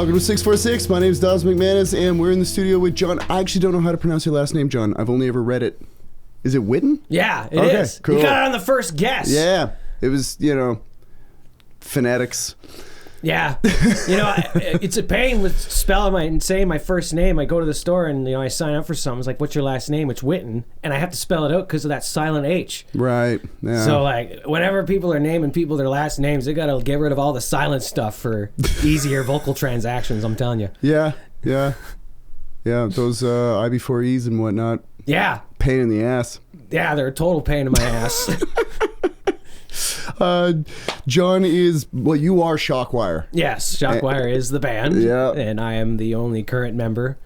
Welcome to 646. My name is Dawson McManus, and we're in the studio with John. I actually don't know how to pronounce your last name, John. I've only ever read it. Is it Whitten? Yeah, it is. Cool. You got it on the first guess. Yeah, it was, phonetics. Yeah. It's a pain with saying my first name. I go to the store and, I sign up for something. It's like, what's your last name? It's Whitten. And I have to spell it out because of that silent H. Right. Yeah. So, whenever people are naming people their last names, they got to get rid of all the silent stuff for easier vocal transactions, I'm telling you. Yeah. Those I-before-E's and whatnot. Yeah. Pain in the ass. Yeah, they're a total pain in my ass. John is, you are ShockWire. Yes, ShockWire is the band. Yeah. And I am the only current member.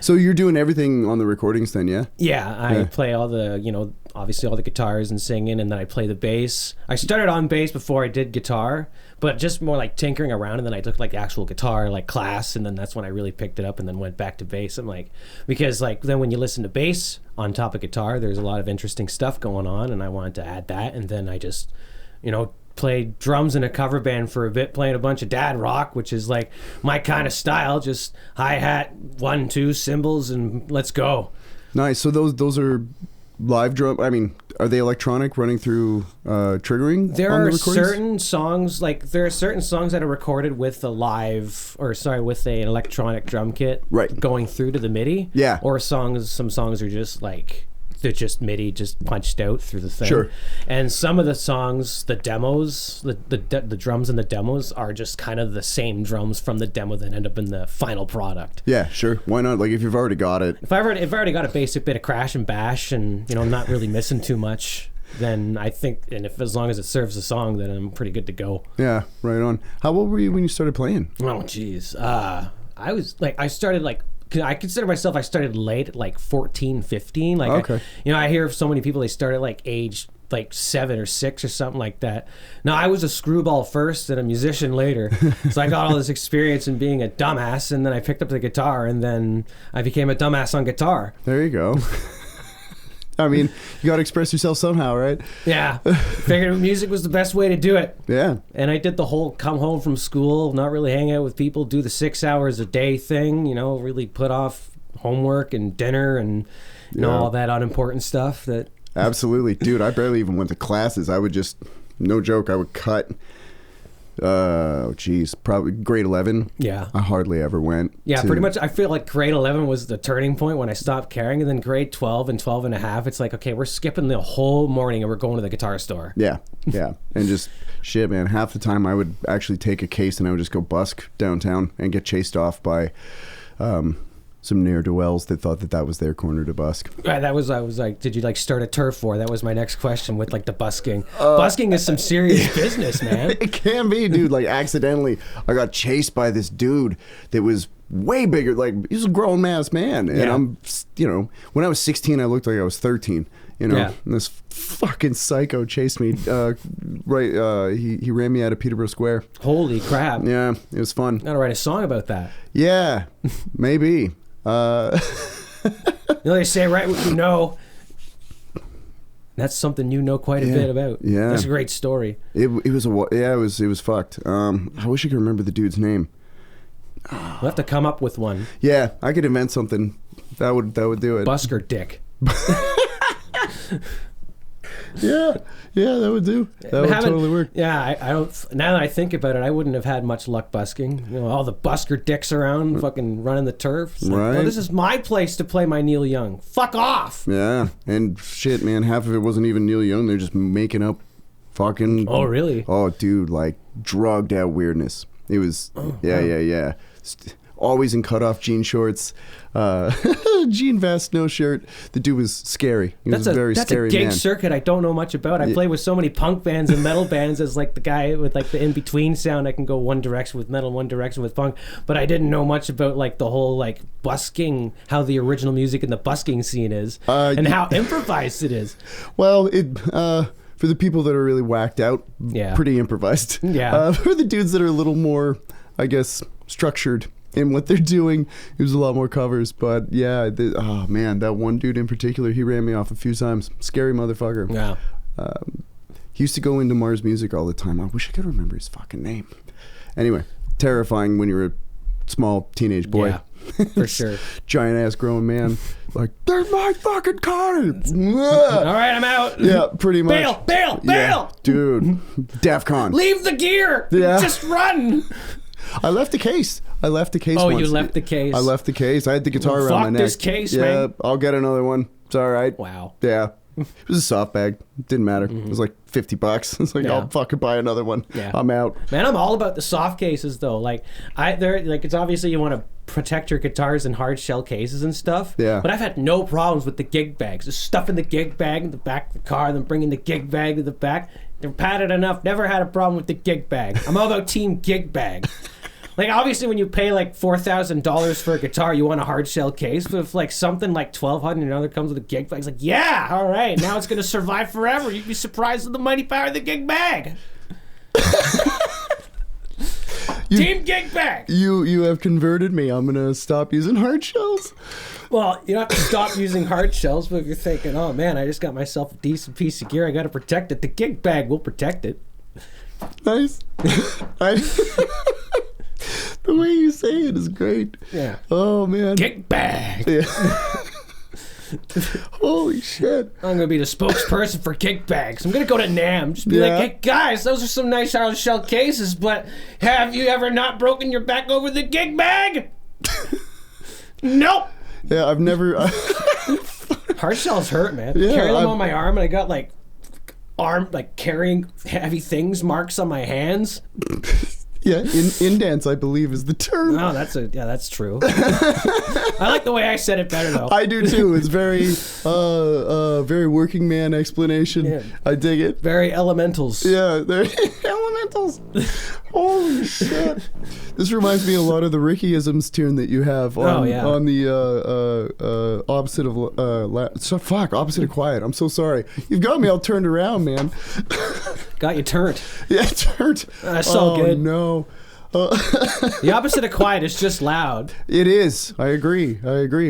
So you're doing everything on the recordings then, yeah? Yeah, I play all the, obviously all the guitars and singing, and then I play the bass. I started on bass before I did guitar, but just more like tinkering around, and then I took the actual guitar class, and then that's when I really picked it up and then went back to bass. Because then when you listen to bass on top of guitar, there's a lot of interesting stuff going on, and I wanted to add that, and then I just, played drums in a cover band for a bit, playing a bunch of dad rock, which is my kind of style, just hi-hat, 1, 2 cymbals, and let's go. Nice. So those are live drum. I mean, are they electronic, running through triggering? There are certain songs that are recorded with an electronic drum kit, right, going through to the MIDI. Yeah. Or some songs are just they're just MIDI, just punched out through the thing. Sure. And some of the songs, the demos, the drums in the demos are just kind of the same drums from the demo that end up in the final product. Yeah, sure. Why not? If you've already got it. If I've already got a basic bit of crash and bash, and not really missing too much, then I think, and as long as it serves the song, then I'm pretty good to go. Yeah, right on. How old were you when you started playing? Oh, geez. I consider myself, I started late, 14, 15. Okay. I hear of so many people, they start at age 7 or 6 or something like that. Now, I was a screwball first and a musician later. So I got all this experience in being a dumbass, and then I picked up the guitar, and then I became a dumbass on guitar. There you go. I mean, you got to express yourself somehow, right? Yeah. Figured music was the best way to do it. Yeah. And I did the whole come home from school, not really hang out with people, do the 6 hours a day thing, really put off homework and dinner and all that unimportant stuff that... Absolutely. Dude, I barely even went to classes. I would just, no joke, I would cut... probably grade 11. Yeah. I hardly ever went. Yeah, pretty much. I feel like grade 11 was the turning point when I stopped caring, and then grade 12 and 12 and a half, it's okay, we're skipping the whole morning and we're going to the guitar store. Yeah. And just, shit, man, half the time I would actually take a case and I would just go busk downtown and get chased off by some ne'er-do-wells that thought that was their corner to busk. Right, I was like, did you start a turf war? That was my next question with the busking. Busking is some serious business, man. It can be, dude. Accidentally, I got chased by this dude that was way bigger. He was a grown ass man, and I'm, when I was 16, I looked like I was 13. And this fucking psycho chased me. He ran me out of Peterborough Square. Holy crap! Yeah, it was fun. Gotta write a song about that. Yeah, maybe. They say right what you know. That's something you know quite a bit about. Yeah, that's a great story. It was fucked. I wish I could remember the dude's name. We'll have to come up with one. Yeah, I could invent something. That would do it. Busker Dick. Yeah, that would do. That would totally work. Yeah, I don't. Now that I think about it, I wouldn't have had much luck busking. All the busker dicks around, fucking running the turf. Right. This is my place to play my Neil Young. Fuck off. Yeah, and shit, man, half of it wasn't even Neil Young. They're just making up fucking. Oh, really? Oh, dude, drugged out weirdness. It was. Yeah. Always in cutoff jean shorts, jean vest, no shirt. The dude was scary. He was a very scary man. That's a gig circuit I don't know much about. I play with so many punk bands and metal bands as the guy with the in-between sound. I can go one direction with metal, one direction with punk. But I didn't know much about the whole busking, how the original music in the busking scene is, and how improvised it is. Well, for the people that are really whacked out, pretty improvised. Yeah. For the dudes that are a little more, I guess, structured in what they're doing, it was a lot more covers. But yeah, oh man, that one dude in particular, he ran me off a few times. Scary motherfucker. Yeah. He used to go into Mars Music all the time. I wish I could remember his fucking name. Anyway, terrifying when you're a small teenage boy. Yeah, for sure. Giant ass grown man. Like, there's my fucking car. All right, I'm out. Yeah, pretty much. Bail! Yeah, dude. DEFCON. Leave the gear. Yeah. Just run. I left the case. Oh, once. you left the case. I left the case. I had the guitar around my neck. Fuck this case, yeah, man. I'll get another one. It's all right. Wow. Yeah. It was a soft bag. Didn't matter. It was like $50. It's like, Yeah. I'll fucking buy another one. Yeah. I'm out. Man, I'm all about the soft cases though. It's obviously you want to protect your guitars in hard shell cases and stuff. Yeah. But I've had no problems with the gig bags. Just stuffing the gig bag in the back of the car, then bringing the gig bag to the back. They're padded enough. Never had a problem with the gig bag. I'm all about team gig bag. Like, obviously, when you pay, like, $4,000 for a guitar, you want a hard shell case. But if, like, something like $1,200 comes with a gig bag, it's like, yeah, all right, now it's going to survive forever. You'd be surprised at the mighty power of the gig bag. Team gig bag. You have converted me. I'm going to stop using hard shells. Well, you don't have to stop using hard shells, but if you're thinking, oh, man, I just got myself a decent piece of gear, I got to protect it. The gig bag will protect it. Nice. The way you say it is great. Yeah. Oh, man. Gig bag. Yeah. Holy shit. I'm going to be the spokesperson for gig bags. I'm going to go to NAMM. Just be like, hey, guys, those are some nice hard shell cases, but have you ever not broken your back over the gig bag? Nope. Yeah, I've never... Hard shells hurt, man. Yeah, Carry them on my arm, and I got, like, carrying heavy things marks on my hands. Yeah, indents, I believe, is the term. Oh, that's true. I like the way I said it better, though. I do too. It's very, very working man explanation. Yeah. I dig it. Very elementals. Yeah, they're elementals. Holy shit! This reminds me a lot of the Ricky-isms tune that you have on the opposite of opposite of quiet. I'm so sorry. You've got me all turned around, man. Got you turned. Yeah, turned. That's so good. No. The opposite of quiet is just loud. It is. I agree.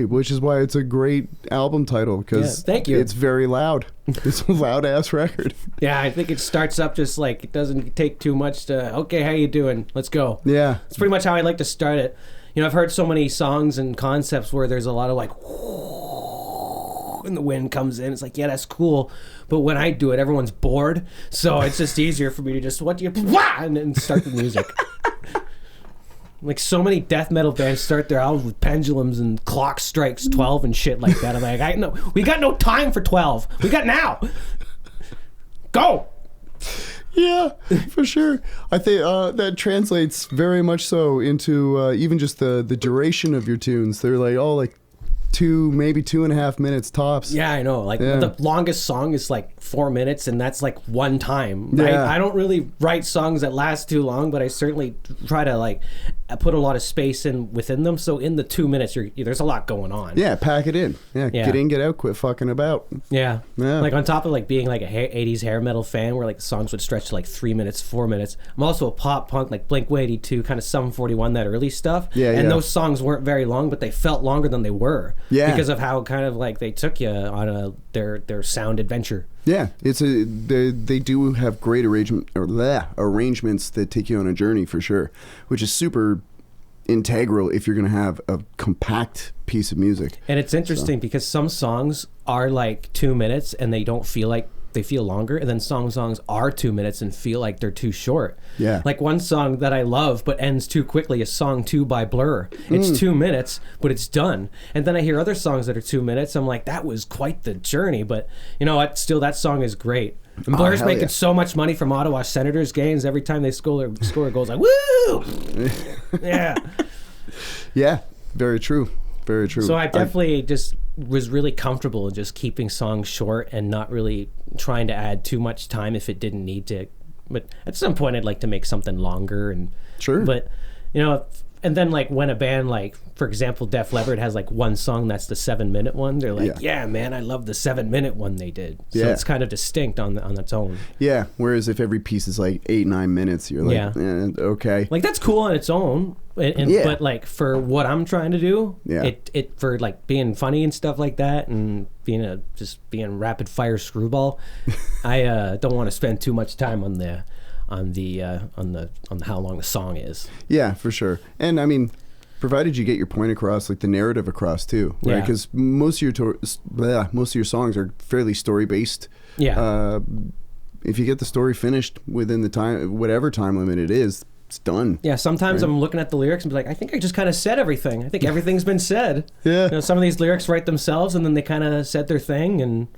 Which is why it's a great album title, because thank you. It's very loud. It's a loud ass record. Yeah, I think it starts up just like it doesn't take too much to. Okay, how you doing? Let's go. Yeah, it's pretty much how I like to start it. You know, I've heard so many songs and concepts where there's a lot of like, and the wind comes in. It's like, yeah, that's cool. But when I do it, everyone's bored. So it's just easier for me to just, and then start the music. Like, so many death metal bands start their albums with pendulums and clock strikes 12 and shit like that. I'm like, we got no time for 12. We got now. Go. Yeah, for sure. I think that translates very much so into even just the duration of your tunes. They're like, like 2, maybe 2.5 minutes tops. Yeah, I know. Like the longest song is like 4 minutes, and that's like one time. Yeah. I don't really write songs that last too long, but I certainly try to like put a lot of space in within them. So in the 2 minutes, there's a lot going on. Yeah, pack it in. Yeah, get in, get out, quit fucking about. Yeah. Like on top of like being like a 80s hair metal fan, where like the songs would stretch to like 3 minutes, 4 minutes. I'm also a pop punk, like Blink-182, kind of Sum 41, that early stuff. And those songs weren't very long, but they felt longer than they were. Yeah. Because of how kind of like they took you on their sound adventure. Yeah, they do have great arrangements that take you on a journey for sure, which is super integral if you're going to have a compact piece of music. And it's interesting because some songs are like 2 minutes and they don't feel like they feel longer, and then songs are 2 minutes and feel like they're too short. Yeah. Like one song that I love but ends too quickly is Song 2 by Blur. It's 2 minutes, but it's done. And then I hear other songs that are 2 minutes. I'm like, that was quite the journey. But you know what? Still, that song is great. And Blur's making so much money from Ottawa Senators games. Every time they score a goal, it's like, woo! Yeah. Yeah, very true. Very true. So I definitely just was really comfortable in just keeping songs short and not really trying to add too much time if it didn't need to. But at some point, I'd like to make something longer. And sure. But, you know, and then like when a band like, for example, Def Leppard has like one song that's the 7-minute one, they're like, yeah, man, I love the 7-minute one they did. So it's kind of distinct on its own. Yeah. Whereas if every piece is like 8-9 minutes, you're like, okay. Like that's cool on its own. But like for what I'm trying to do, it for like being funny and stuff like that, and being rapid fire screwball, I don't want to spend too much time on the how long the song is. Yeah, for sure. And I mean, provided you get your point across, like the narrative across too, right? Because most of your songs are fairly story based. Yeah. If you get the story finished within the time, whatever time limit it is, it's done. Yeah, sometimes I'm looking at the lyrics and be like, I think I just kind of said everything. I think everything's been said. Yeah. You know, some of these lyrics write themselves, and then they kind of said their thing, and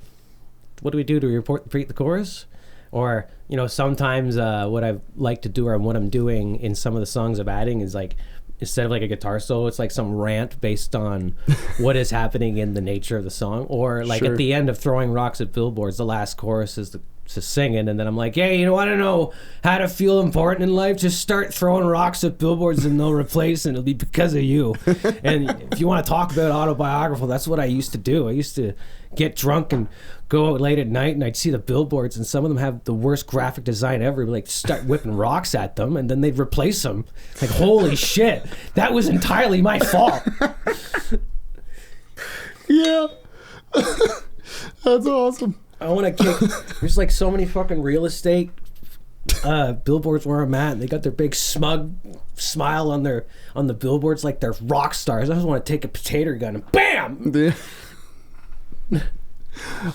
what do we do to repeat the chorus? Or, you know, sometimes what I like to do, or what I'm doing in some of the songs I'm adding, is like, instead of like a guitar solo, it's like some rant based on what is happening in the nature of the song. Or like at the end of Throwing Rocks at Billboards, the last chorus is just singing, and then I'm like, hey, you want to know how to feel important in life? Just start throwing rocks at billboards and they'll replace, and it'll be because of you. And if you want to talk about autobiographical, that's what I used to do. I used to get drunk and go out late at night, and I'd see the billboards, and some of them have the worst graphic design ever. Like, start whipping rocks at them, and then they'd replace them. Like, holy shit, that was entirely my fault. Yeah. That's awesome. I want to kick. There's like so many fucking real estate billboards where I'm at, and they got their big smug smile on the billboards like they're rock stars. I just want to take a potato gun and bam. Yeah.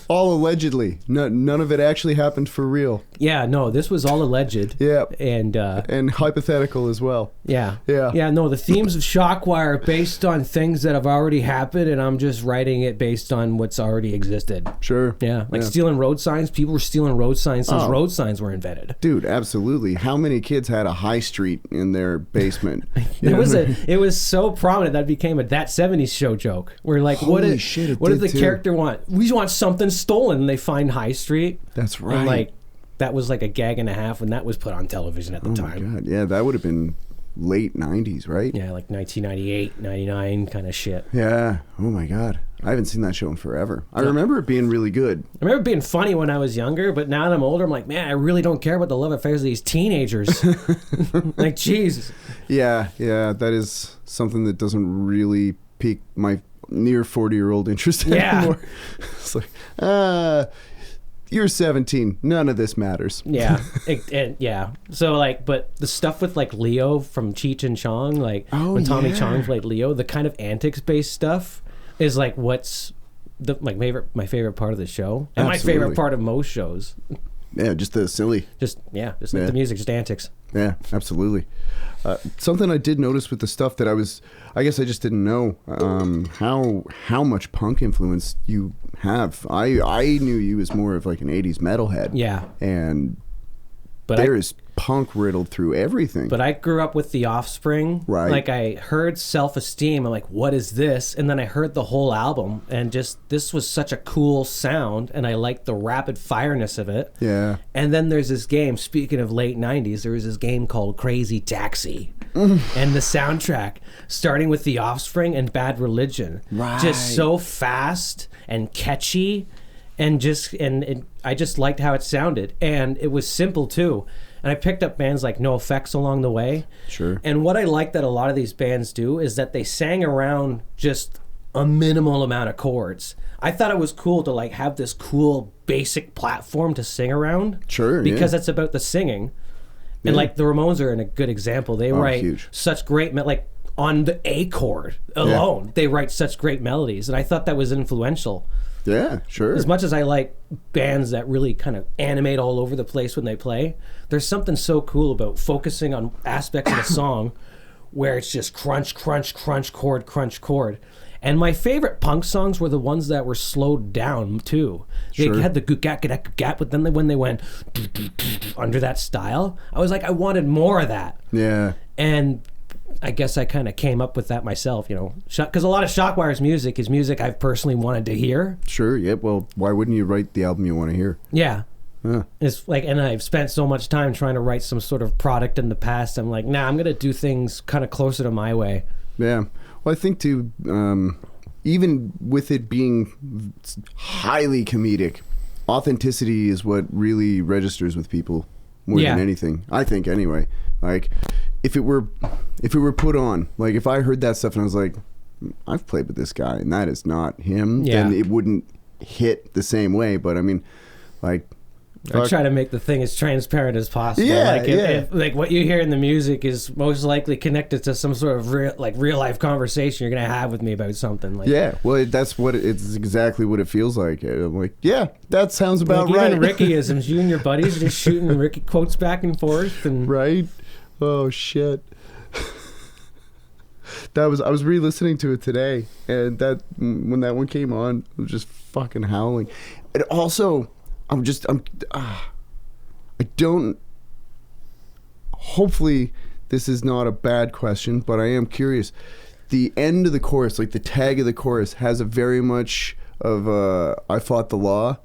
All allegedly. None of it actually happened for real. Yeah, no, this was all alleged. Yeah. And hypothetical as well. Yeah. Yeah. Yeah, no, the themes of ShockWire are based on things that have already happened, and I'm just writing it based on what's already existed. Sure. Yeah. Like stealing road signs. People were stealing road signs since Oh. road signs were invented. Dude, absolutely. How many kids had a high street in their basement? It was so prominent that it became a That 70s Show joke. Where like, what did the character want? We want something stolen, and they find High Street. That's right. And like, that was like a gag and a half when that was put on television at the time. Oh my God. Yeah, that would have been late 90s, right? Yeah, like 1998, 99 kind of shit. Yeah. Oh my God. I haven't seen that show in forever. I remember it being really good. I remember it being funny when I was younger, but now that I'm older, I'm like, man, I really don't care about the love affairs of these teenagers. Like, Jesus. Yeah, that is something that doesn't really pique my near 40-year-old interest anymore. It's like, you're 17. None of this matters. Yeah. Yeah. So, like, but the stuff with, like, Leo from Cheech and Chong, like, when Tommy Chong played Leo, the kind of antics-based stuff is, like, what's my favorite part of the show. And my favorite part of most shows. Yeah, just the silly. Just like the music, just antics. Yeah, absolutely. Something I did notice with the stuff that I guess I just didn't know how much punk influence you have. I knew you as more of like an 80s metalhead. Yeah. But there is punk riddled through everything. But I grew up with The Offspring. Right. Like, I heard Self-Esteem. I'm like, what is this? And then I heard the whole album, and just, this was such a cool sound, and I liked the rapid fireness of it. Yeah. And then there's this game, speaking of late 90s, there was this game called Crazy Taxi. And the soundtrack, starting with The Offspring and Bad Religion. Right. Just so fast and catchy. And I just liked how it sounded, and it was simple too. And I picked up bands like No Effects along the way. Sure. And what I like that a lot of these bands do is that they sang around just a minimal amount of chords. I thought it was cool to like have this cool basic platform to sing around. Sure. Because it's about the singing. And like the Ramones are a good example. They write such great like on the A chord alone. They write such great melodies, and I thought that was influential. Yeah, sure. As much as I like bands that really kind of animate all over the place when they play, there's something so cool about focusing on aspects of a song where it's just crunch, crunch, crunch, chord, crunch, chord. And my favorite punk songs were the ones that were slowed down too. They had the gap, but then when they went under that style, I was like, I wanted more of that. Yeah. And I guess I kind of came up with that myself, you know, because a lot of ShockWire's music is music I've personally wanted to hear. Sure. Yeah. Well, why wouldn't you write the album you want to hear? Yeah. It's like, and I've spent so much time trying to write some sort of product in the past. I'm like, nah, I'm going to do things kind of closer to my way. Yeah. Well, I think too, even with it being highly comedic, authenticity is what really registers with people more than anything. I think anyway. Like, if it were put on, like if I heard that stuff and I was like, I've played with this guy and that is not him, then it wouldn't hit the same way. But I mean, like, I try to make the thing as transparent as possible. Yeah, like if like what you hear in the music is most likely connected to some sort of real life conversation you're gonna have with me about something. Like, yeah, well, that's what it's exactly what it feels like. I'm like, yeah, that sounds about like, right. Even Rickyisms, you and your buddies are just shooting Ricky quotes back and forth, and right. Oh shit. I was re-listening to it today, and when that one came on, I was just fucking howling. And also, I don't. Hopefully, this is not a bad question, but I am curious. The end of the chorus, like the tag of the chorus, has a very much of "I fought the law"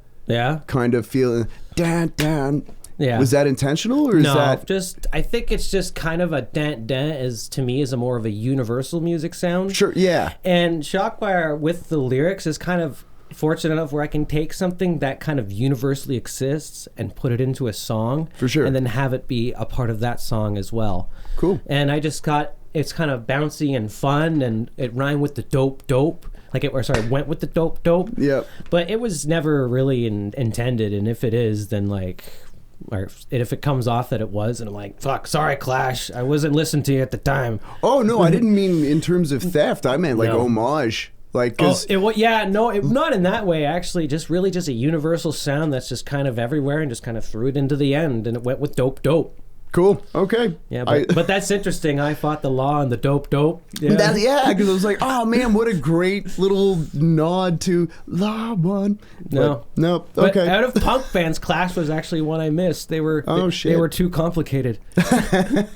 kind of feeling. Dan dan. Yeah. Was that intentional, or is that just? I think it's just kind of a dent. Is to me is a more of a universal music sound. Sure. Yeah. And ShockWire with the lyrics is kind of fortunate enough where I can take something that kind of universally exists and put it into a song. For sure. And then have it be a part of that song as well. Cool. And I just got it's kind of bouncy and fun, and it rhymed with the dope. Like it, or sorry, went with the dope. Yeah. But it was never really intended, and if it is, then like. Or if it comes off that it was, and I'm like, fuck, sorry, Clash, I wasn't listening to you at the time. Oh no, I didn't mean in terms of theft. I meant like homage, like not in that way. Actually, just really just a universal sound that's just kind of everywhere, and just kind of threw it into the end, and it went with dope. Cool. Okay. Yeah, but that's interesting. I fought the law and the dope. Yeah, because I was like, oh man, what a great little nod to Law One. No. Okay. But out of punk bands, Clash was actually one I missed. They were they were too complicated. I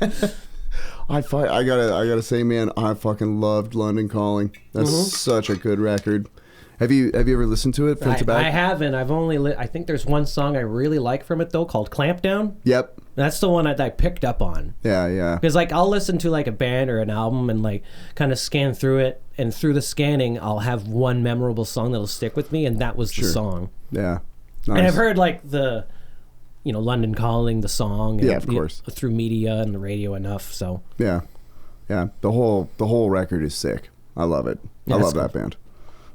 gotta say, man, I fucking loved London Calling. That's such a good record. Have you ever listened to it front to back? I haven't. I've only I think there's one song I really like from it though, called Clampdown. Yep. That's the one that I picked up on. Yeah. Because like I'll listen to like a band or an album and like kind of scan through it, and through the scanning I'll have one memorable song that'll stick with me, and that was the song. Yeah. Nice. And I've heard like the, London Calling, the song. And of course. Through media and the radio enough. So. Yeah. The whole record is sick. I love it. I love that band.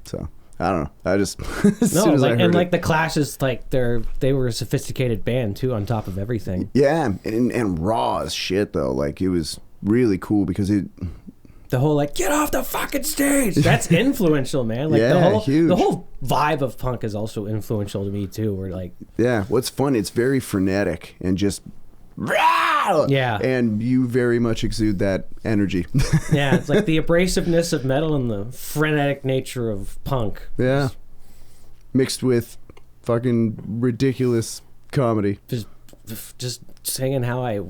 So. I don't know. I just as soon as I heard it. The Clash is like they were a sophisticated band too, on top of everything. Yeah, and raw as shit though. Like it was really cool because the whole like get off the fucking stage. That's influential, man. Like huge. The whole vibe of punk is also influential to me too. We're like what's fun? It's very frenetic and just. Yeah. And you very much exude that energy. Yeah, it's like the abrasiveness of metal and the frenetic nature of punk. Yeah. Mixed with fucking ridiculous comedy. Just singing how it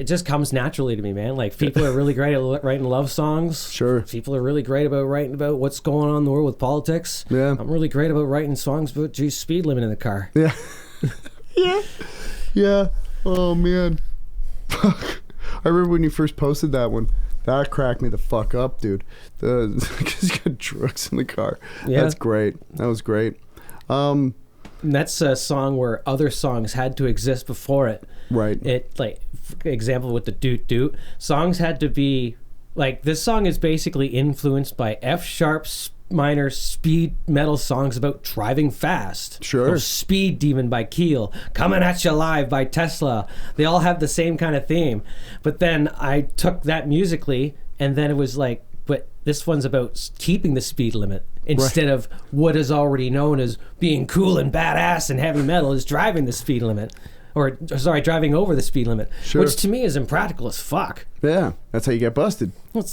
just comes naturally to me, man. Like people are really great at writing love songs. Sure. People are really great about writing about what's going on in the world with politics. Yeah. I'm really great about writing songs about speed limit in the car. Yeah. Yeah. Oh man, fuck! I remember when you first posted that one. That cracked me the fuck up, dude. Because you got drugs in the car. Yeah, that's great. That was great. And that's a song where other songs had to exist before it. Right. It like example with the doot doot. Songs had to be like this song is basically influenced by F sharp minor speed metal songs about driving fast. Sure. Speed Demon by Keel, Coming at You Live by Tesla. They all have the same kind of theme. But then I took that musically, and then it was like, but this one's about keeping the speed limit instead of what is already known as being cool and badass and heavy metal is driving the speed limit. Or, sorry, driving over the speed limit, which to me is impractical as fuck. Yeah, that's how you get busted. Well,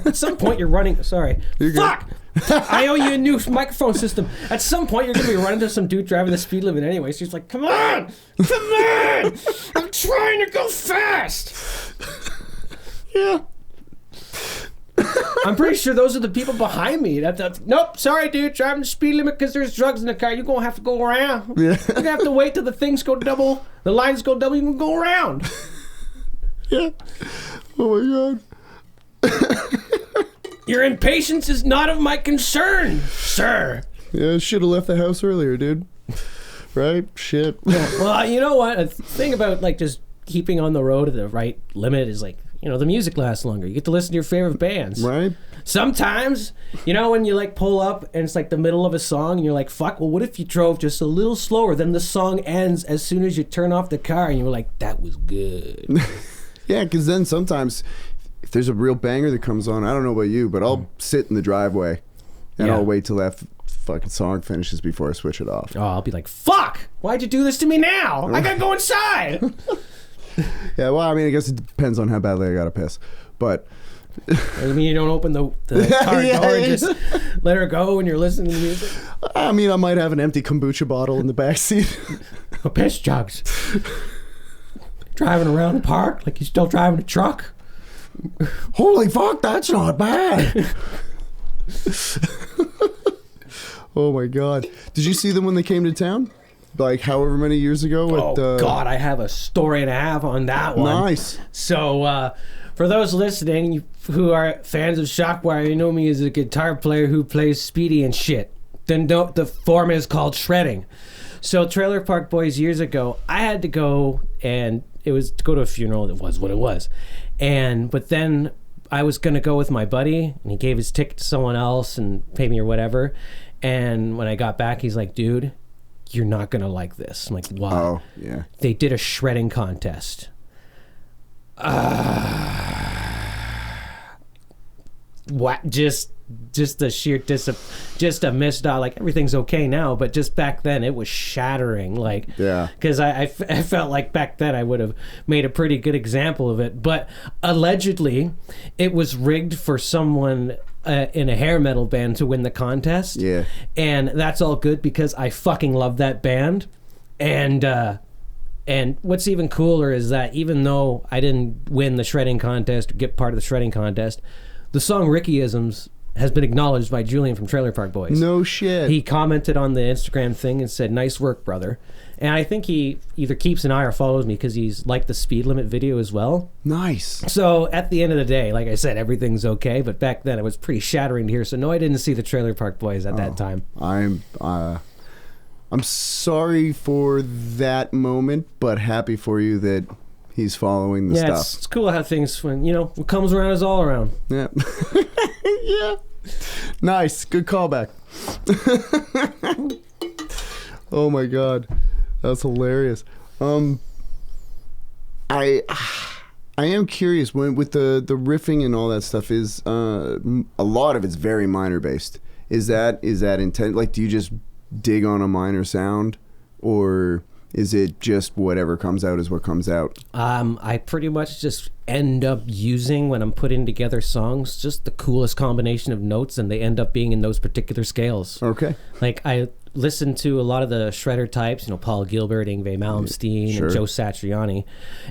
at some point you're running. Sorry, fuck. I owe you a new microphone system. At some point you're gonna be running to some dude driving the speed limit anyway. So he's like, "Come on, I'm trying to go fast." Yeah. I'm pretty sure those are the people behind me. Nope, sorry, dude, driving the speed limit because there's drugs in the car. You're going to have to go around. Yeah. You're going to have to wait till the things go double, the lines go double, you can go around. Yeah. Oh, my God. Your impatience is not of my concern, sir. Yeah, should have left the house earlier, dude. Right? Shit. Yeah. Well, you know what? The thing about, like, just keeping on the road at the right limit is, like, the music lasts longer. You get to listen to your favorite bands. Right. sometimes, you know, when you like pull up and it's like the middle of a song and you're like, fuck, well, what if you drove just a little slower? Then the song ends as soon as you turn off the car and you were like, that was good. Yeah, because then sometimes if there's a real banger that comes on, I don't know about you, but I'll sit in the driveway and I'll wait till that fucking song finishes before I switch it off. Oh, I'll be like, fuck, why'd you do this to me now? I gotta go inside. Yeah, well, I mean, I guess it depends on how badly I gotta piss, but I mean, you don't open the car door and just let her go when you're listening to music? I mean, I might have an empty kombucha bottle in the backseat. Piss jugs. Driving around the park like you're still driving a truck. Holy fuck, that's not bad. Oh my god. Did you see them when they came to town? Like however many years ago? God, I have a story and a half on that one. Nice. So, for those listening who are fans of ShockWire, you know me as a guitar player who plays speedy and shit. Then the form is called shredding. So Trailer Park Boys years ago, I had to go, and it was to go to a funeral. It was what it was. But then I was going to go with my buddy, and he gave his ticket to someone else and paid me or whatever. And when I got back, he's like, dude, you're not going to like this. I'm like, why? Oh, yeah. They did a shredding contest. What? Just the sheer just a missed out. Like, everything's okay now, but just back then it was shattering. Like, yeah, because I felt like back then I would have made a pretty good example of it. But allegedly, it was rigged for someone in a hair metal band to win the contest. Yeah, and that's all good because I fucking love that band. And what's even cooler is that even though I didn't win the shredding contest or get part of the shredding contest, the song Rickyisms has been acknowledged by Julian from Trailer Park Boys. No shit. He commented on the Instagram thing and said, nice work, brother. And I think he either keeps an eye or follows me because he's liked the speed limit video as well. Nice. So at the end of the day, like I said, everything's okay. But back then it was pretty shattering to hear. So no, I didn't see the Trailer Park Boys at that time. I'm sorry for that moment, but happy for you that he's following the stuff. It's cool how things, when what comes around is all around. Yeah. Yeah. Nice. Good callback. Oh my god. That's hilarious. I am curious with the riffing and all that stuff is a lot of it's very minor based. Is that intent? Like, do you just dig on a minor sound, or is it just whatever comes out is what comes out? I pretty much just end up using, when I'm putting together songs, just the coolest combination of notes, and they end up being in those particular scales. Okay. Like, I listen to a lot of the shredder types, Paul Gilbert, Yngwie Malmsteen, Sure. and Joe Satriani,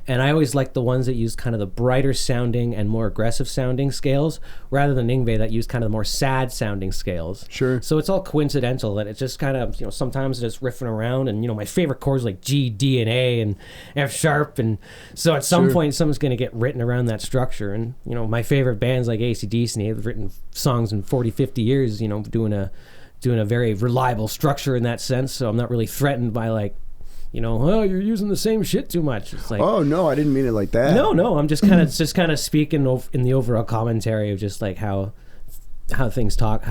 and I always like the ones that use kind of the brighter sounding and more aggressive sounding scales, rather than Yngwie that use kind of the more sad sounding scales. Sure. So it's all coincidental, and it's just kind of, sometimes just riffing around, and my favorite chords like G, D, and A, and F sharp, and so at some point something's going to get written around that structure. And my favorite bands like AC/DC have written songs in 40, 50 years, doing a very reliable structure in that sense. So I'm not really threatened by like, oh, you're using the same shit too much. It's like, oh no, I didn't mean it like that. No, I'm just kind of speaking in the overall commentary of just like how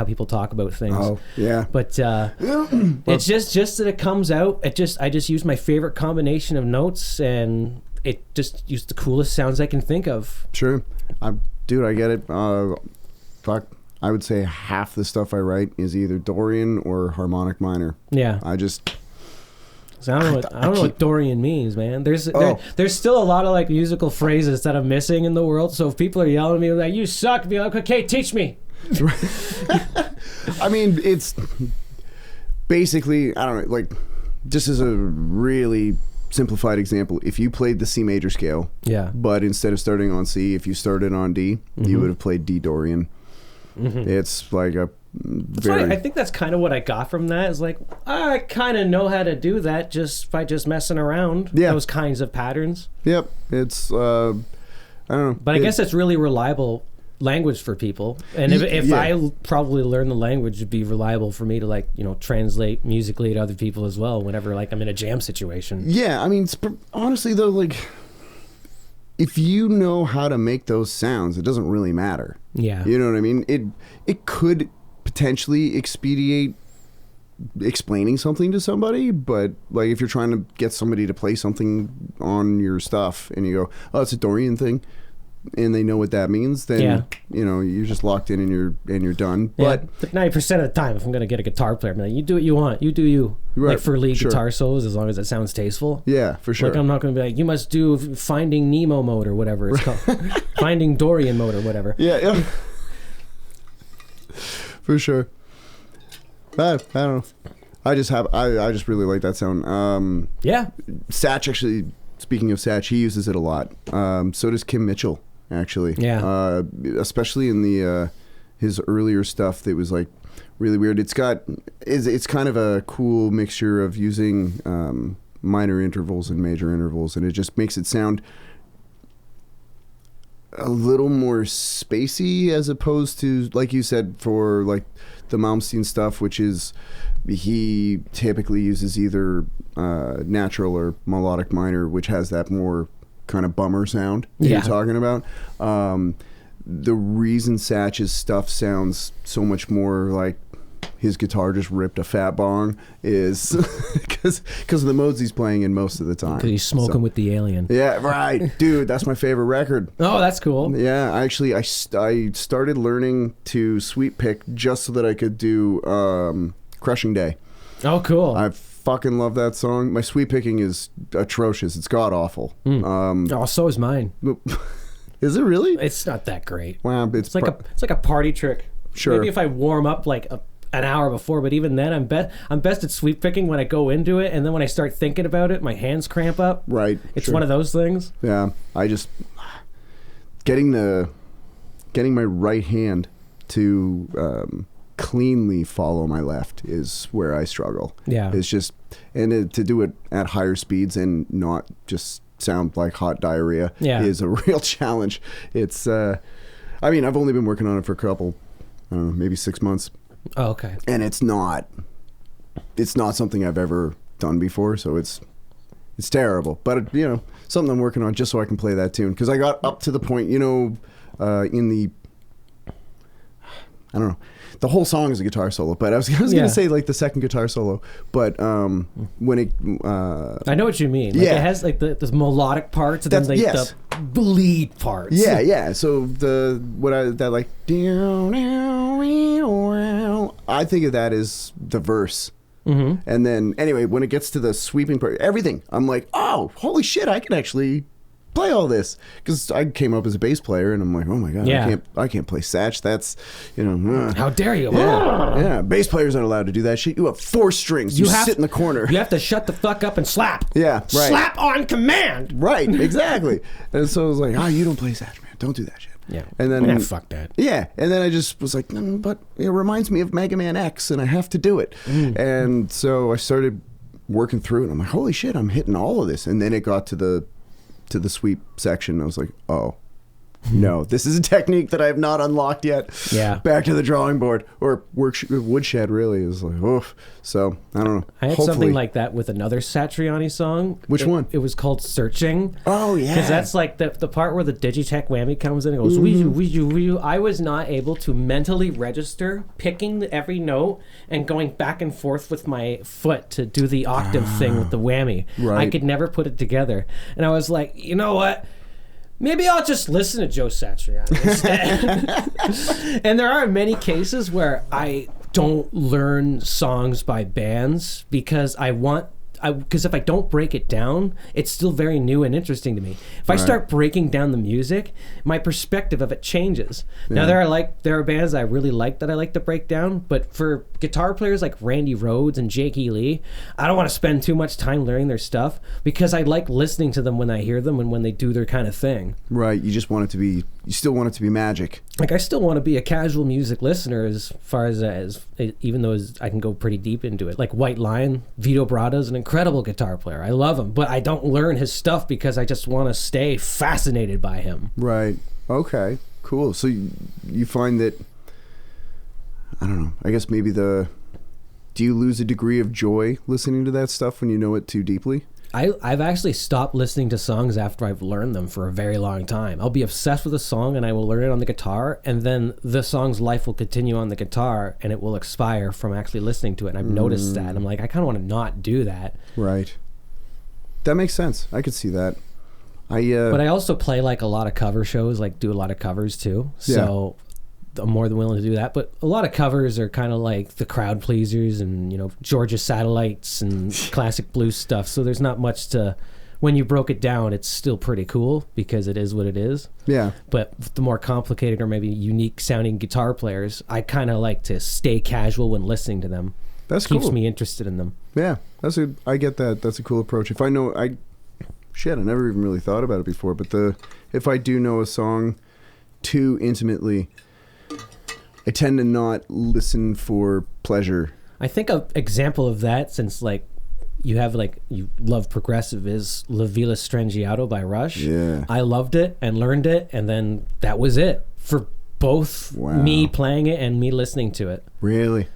people talk about things. Oh yeah. But it's just that it comes out. I just use my favorite combination of notes, and it just used the coolest sounds I can think of. Sure. Dude, I get it. Fuck. I would say half the stuff I write is either Dorian or harmonic minor. Yeah. I don't know what Dorian means, man. There's still a lot of like musical phrases that I'm missing in the world. So if people are yelling at me like, you suck, be like, okay, teach me. I mean, it's basically, I don't know, like, just as a really simplified example, if you played the C major scale, yeah, but instead of starting on C, if you started on D, you would have played D Dorian. Mm-hmm. It's like a very... I think that's kind of what I got from that, is like, I kind of know how to do that just by just messing around. Those kinds of patterns. Yep. It's I don't know, but I guess it's really reliable language for people, and if I probably learn the language, it'd be reliable for me to like translate musically to other people as well whenever like I'm in a jam situation. Yeah, I mean, honestly though, like, if you know how to make those sounds, it doesn't really matter. Yeah. You know what I mean? It could potentially expedite explaining something to somebody, but like if you're trying to get somebody to play something on your stuff and you go, oh, it's a Dorian thing, and they know what that means, then you know, you're just locked in and you're done. Yeah. But 90% of the time, if I'm gonna get a guitar player, I'm like, you do what you want, you do you. Right. Like for lead guitar solos, as long as it sounds tasteful. Yeah, for sure. Like I'm not gonna be like, you must do Finding Nemo mode or whatever it's called, Finding Dorian mode or whatever. Yeah. For sure. I don't know. I just really like that sound. Yeah. Satch, actually, speaking of Satch, he uses it a lot. So does Kim Mitchell, actually. Yeah. Especially in the his earlier stuff that was like really weird. It's kind of a cool mixture of using minor intervals and major intervals, and it just makes it sound a little more spacey as opposed to, like you said, for like the Malmsteen stuff, which is he typically uses either natural or melodic minor, which has that more kind of bummer sound that you're talking about. The reason Satch's stuff sounds so much more like his guitar just ripped a fat bong is because of the modes he's playing in most of the time. Because he's smoking with the alien. Yeah, right. Dude, that's my favorite record. Oh, that's cool. Yeah, actually, I started learning to sweep pick just so that I could do Crushing Day. Oh, cool. I fucking love that song. My sweep picking is atrocious. It's god-awful. Oh, so is mine. Is it really? It's not that great. Wow, it's like a party trick. Sure. Maybe if I warm up like an hour before, but even then I'm best at sweep picking when I go into it, and then when I start thinking about it, my hands cramp up. Right. It's one of those things. Yeah. I just getting my right hand to cleanly follow my left is where I struggle. Yeah. It's just, and to do it at higher speeds and not just sound like hot diarrhea is a real challenge. It's I mean, I've only been working on it for a couple, I don't know, maybe 6 months. Oh, okay. And it's not something I've ever done before, so it's terrible. But you know, something I'm working on just so I can play that tune, because I got up to the point, you know, in the, I don't know, the whole song is a guitar solo, but I was gonna say like the second guitar solo, but when it I know what you mean. Like it has like the melodic parts and then like the lead parts. Yeah. So that I think of that as the verse. Mm-hmm. And then anyway, when it gets to the sweeping part, everything, I'm like, oh, holy shit, I can actually play all this, because I came up as a bass player and I'm like, oh my god, I can't play Satch. That's, you know, how dare you? Yeah, bass players aren't allowed to do that shit. You have 4 strings. You sit in the corner. You have to shut the fuck up and slap. Yeah, right. Slap on command. Right, exactly. And so I was like, you don't play Satch, man. Don't do that shit. Yeah. And then fuck that. Yeah. And then I just was like, but it reminds me of Mega Man X and I have to do it. And so I started working through it. I'm like, holy shit, I'm hitting all of this. And then it got to the sweep section. I was like, oh no, this is a technique that I have not unlocked yet. Yeah. Back to the drawing board, or woodshed, really. Is like, oof. So I don't know. I had something like that with another Satriani song. Which one? It was called Searching. Oh yeah. Because that's like the part where the Digitech whammy comes in and goes wee-oo. I was not able to mentally register picking every note and going back and forth with my foot to do the octave thing with the whammy. Right. I could never put it together. And I was like, you know what? Maybe I'll just listen to Joe Satriani instead. And there are many cases where I don't learn songs by bands because because if I don't break it down, it's still very new and interesting to me. If I start breaking down the music, my perspective of it changes. Yeah. Now there are bands I really like that I like to break down, but for guitar players like Randy Rhoads and Jake E. Lee, I don't want to spend too much time learning their stuff because I like listening to them when I hear them and when they do their kind of thing. Right. You still want it to be magic. Like I still want to be a casual music listener as far as even though I can go pretty deep into it. Like White Lion, Vito Bratta's an incredible guitar player. I love him, but I don't learn his stuff because I just want to stay fascinated by him. Right. Okay. Cool. So you find that, I don't know, I guess maybe do you lose a degree of joy listening to that stuff when you know it too deeply? I've actually stopped listening to songs after I've learned them for a very long time. I'll be obsessed with a song and I will learn it on the guitar, and then the song's life will continue on the guitar and it will expire from actually listening to it. And I've noticed that. I'm like, I kind of want to not do that. Right. That makes sense. I could see that. But I also play like a lot of cover shows, like do a lot of covers too. So I'm more than willing to do that. But a lot of covers are kind of like the crowd pleasers and, you know, Georgia Satellites and classic blues stuff. So there's not much to, when you broke it down, it's still pretty cool because it is what it is. Yeah. But the more complicated or maybe unique sounding guitar players, I kind of like to stay casual when listening to them. That's cool. Keeps me interested in them. Yeah. I get that. That's a cool approach. If I know, I never even really thought about it before, but if I do know a song too intimately, I tend to not listen for pleasure. I think an example of that, since like you love progressive, is La Villa Strangiato by Rush. Yeah. I loved it and learned it, and then that was it for both me playing it and me listening to it. Really?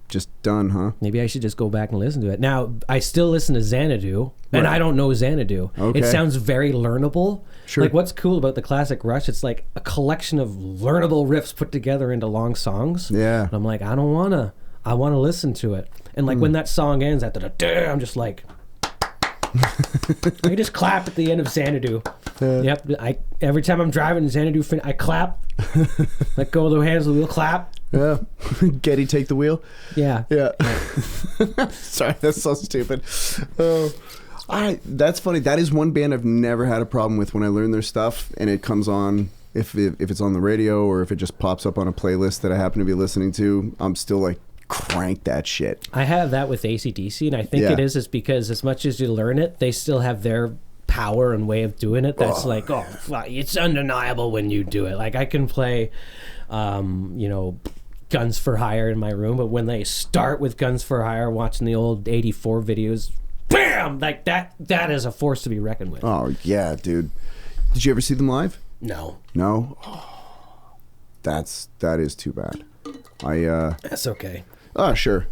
Just done, huh? Maybe I should just go back and listen to it. Now, I still listen to Xanadu, and I don't know Xanadu. Okay. It sounds very learnable. Sure. Like, what's cool about the classic Rush, it's like a collection of learnable riffs put together into long songs. Yeah. And I'm like, I want to listen to it. And like when that song ends, I'm just like, I just clap at the end of Xanadu. Yep. Every time I'm driving Xanadu, I clap. Let go of the hands of the wheel, clap. Yeah. Getty, take the wheel. Yeah. Yeah. Sorry, that's so stupid. That's funny. That is one band I've never had a problem with when I learn their stuff and it comes on. If it's on the radio or if it just pops up on a playlist that I happen to be listening to, I'm still like, crank that shit. I have that with AC/DC, and I think it is because as much as you learn it, they still have their power and way of doing it. That's it's undeniable when you do it. Like I can play, Guns for Hire in my room, but when they start with Guns for Hire, watching the old 84 videos, bam, like that is a force to be reckoned with. Oh yeah, dude. Did you ever see them live? No. Oh, that is too bad. That's okay. Oh, sure.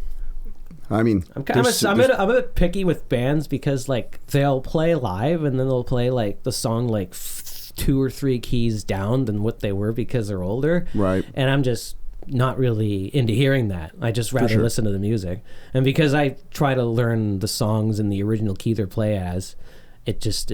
I mean, I'm a bit picky with bands because like they'll play live and then they'll play like the song like 2 or 3 keys down than what they were because they're older. Right. And I'm just not really into hearing that. I just rather listen to the music. And because I try to learn the songs in the original key they play as, it just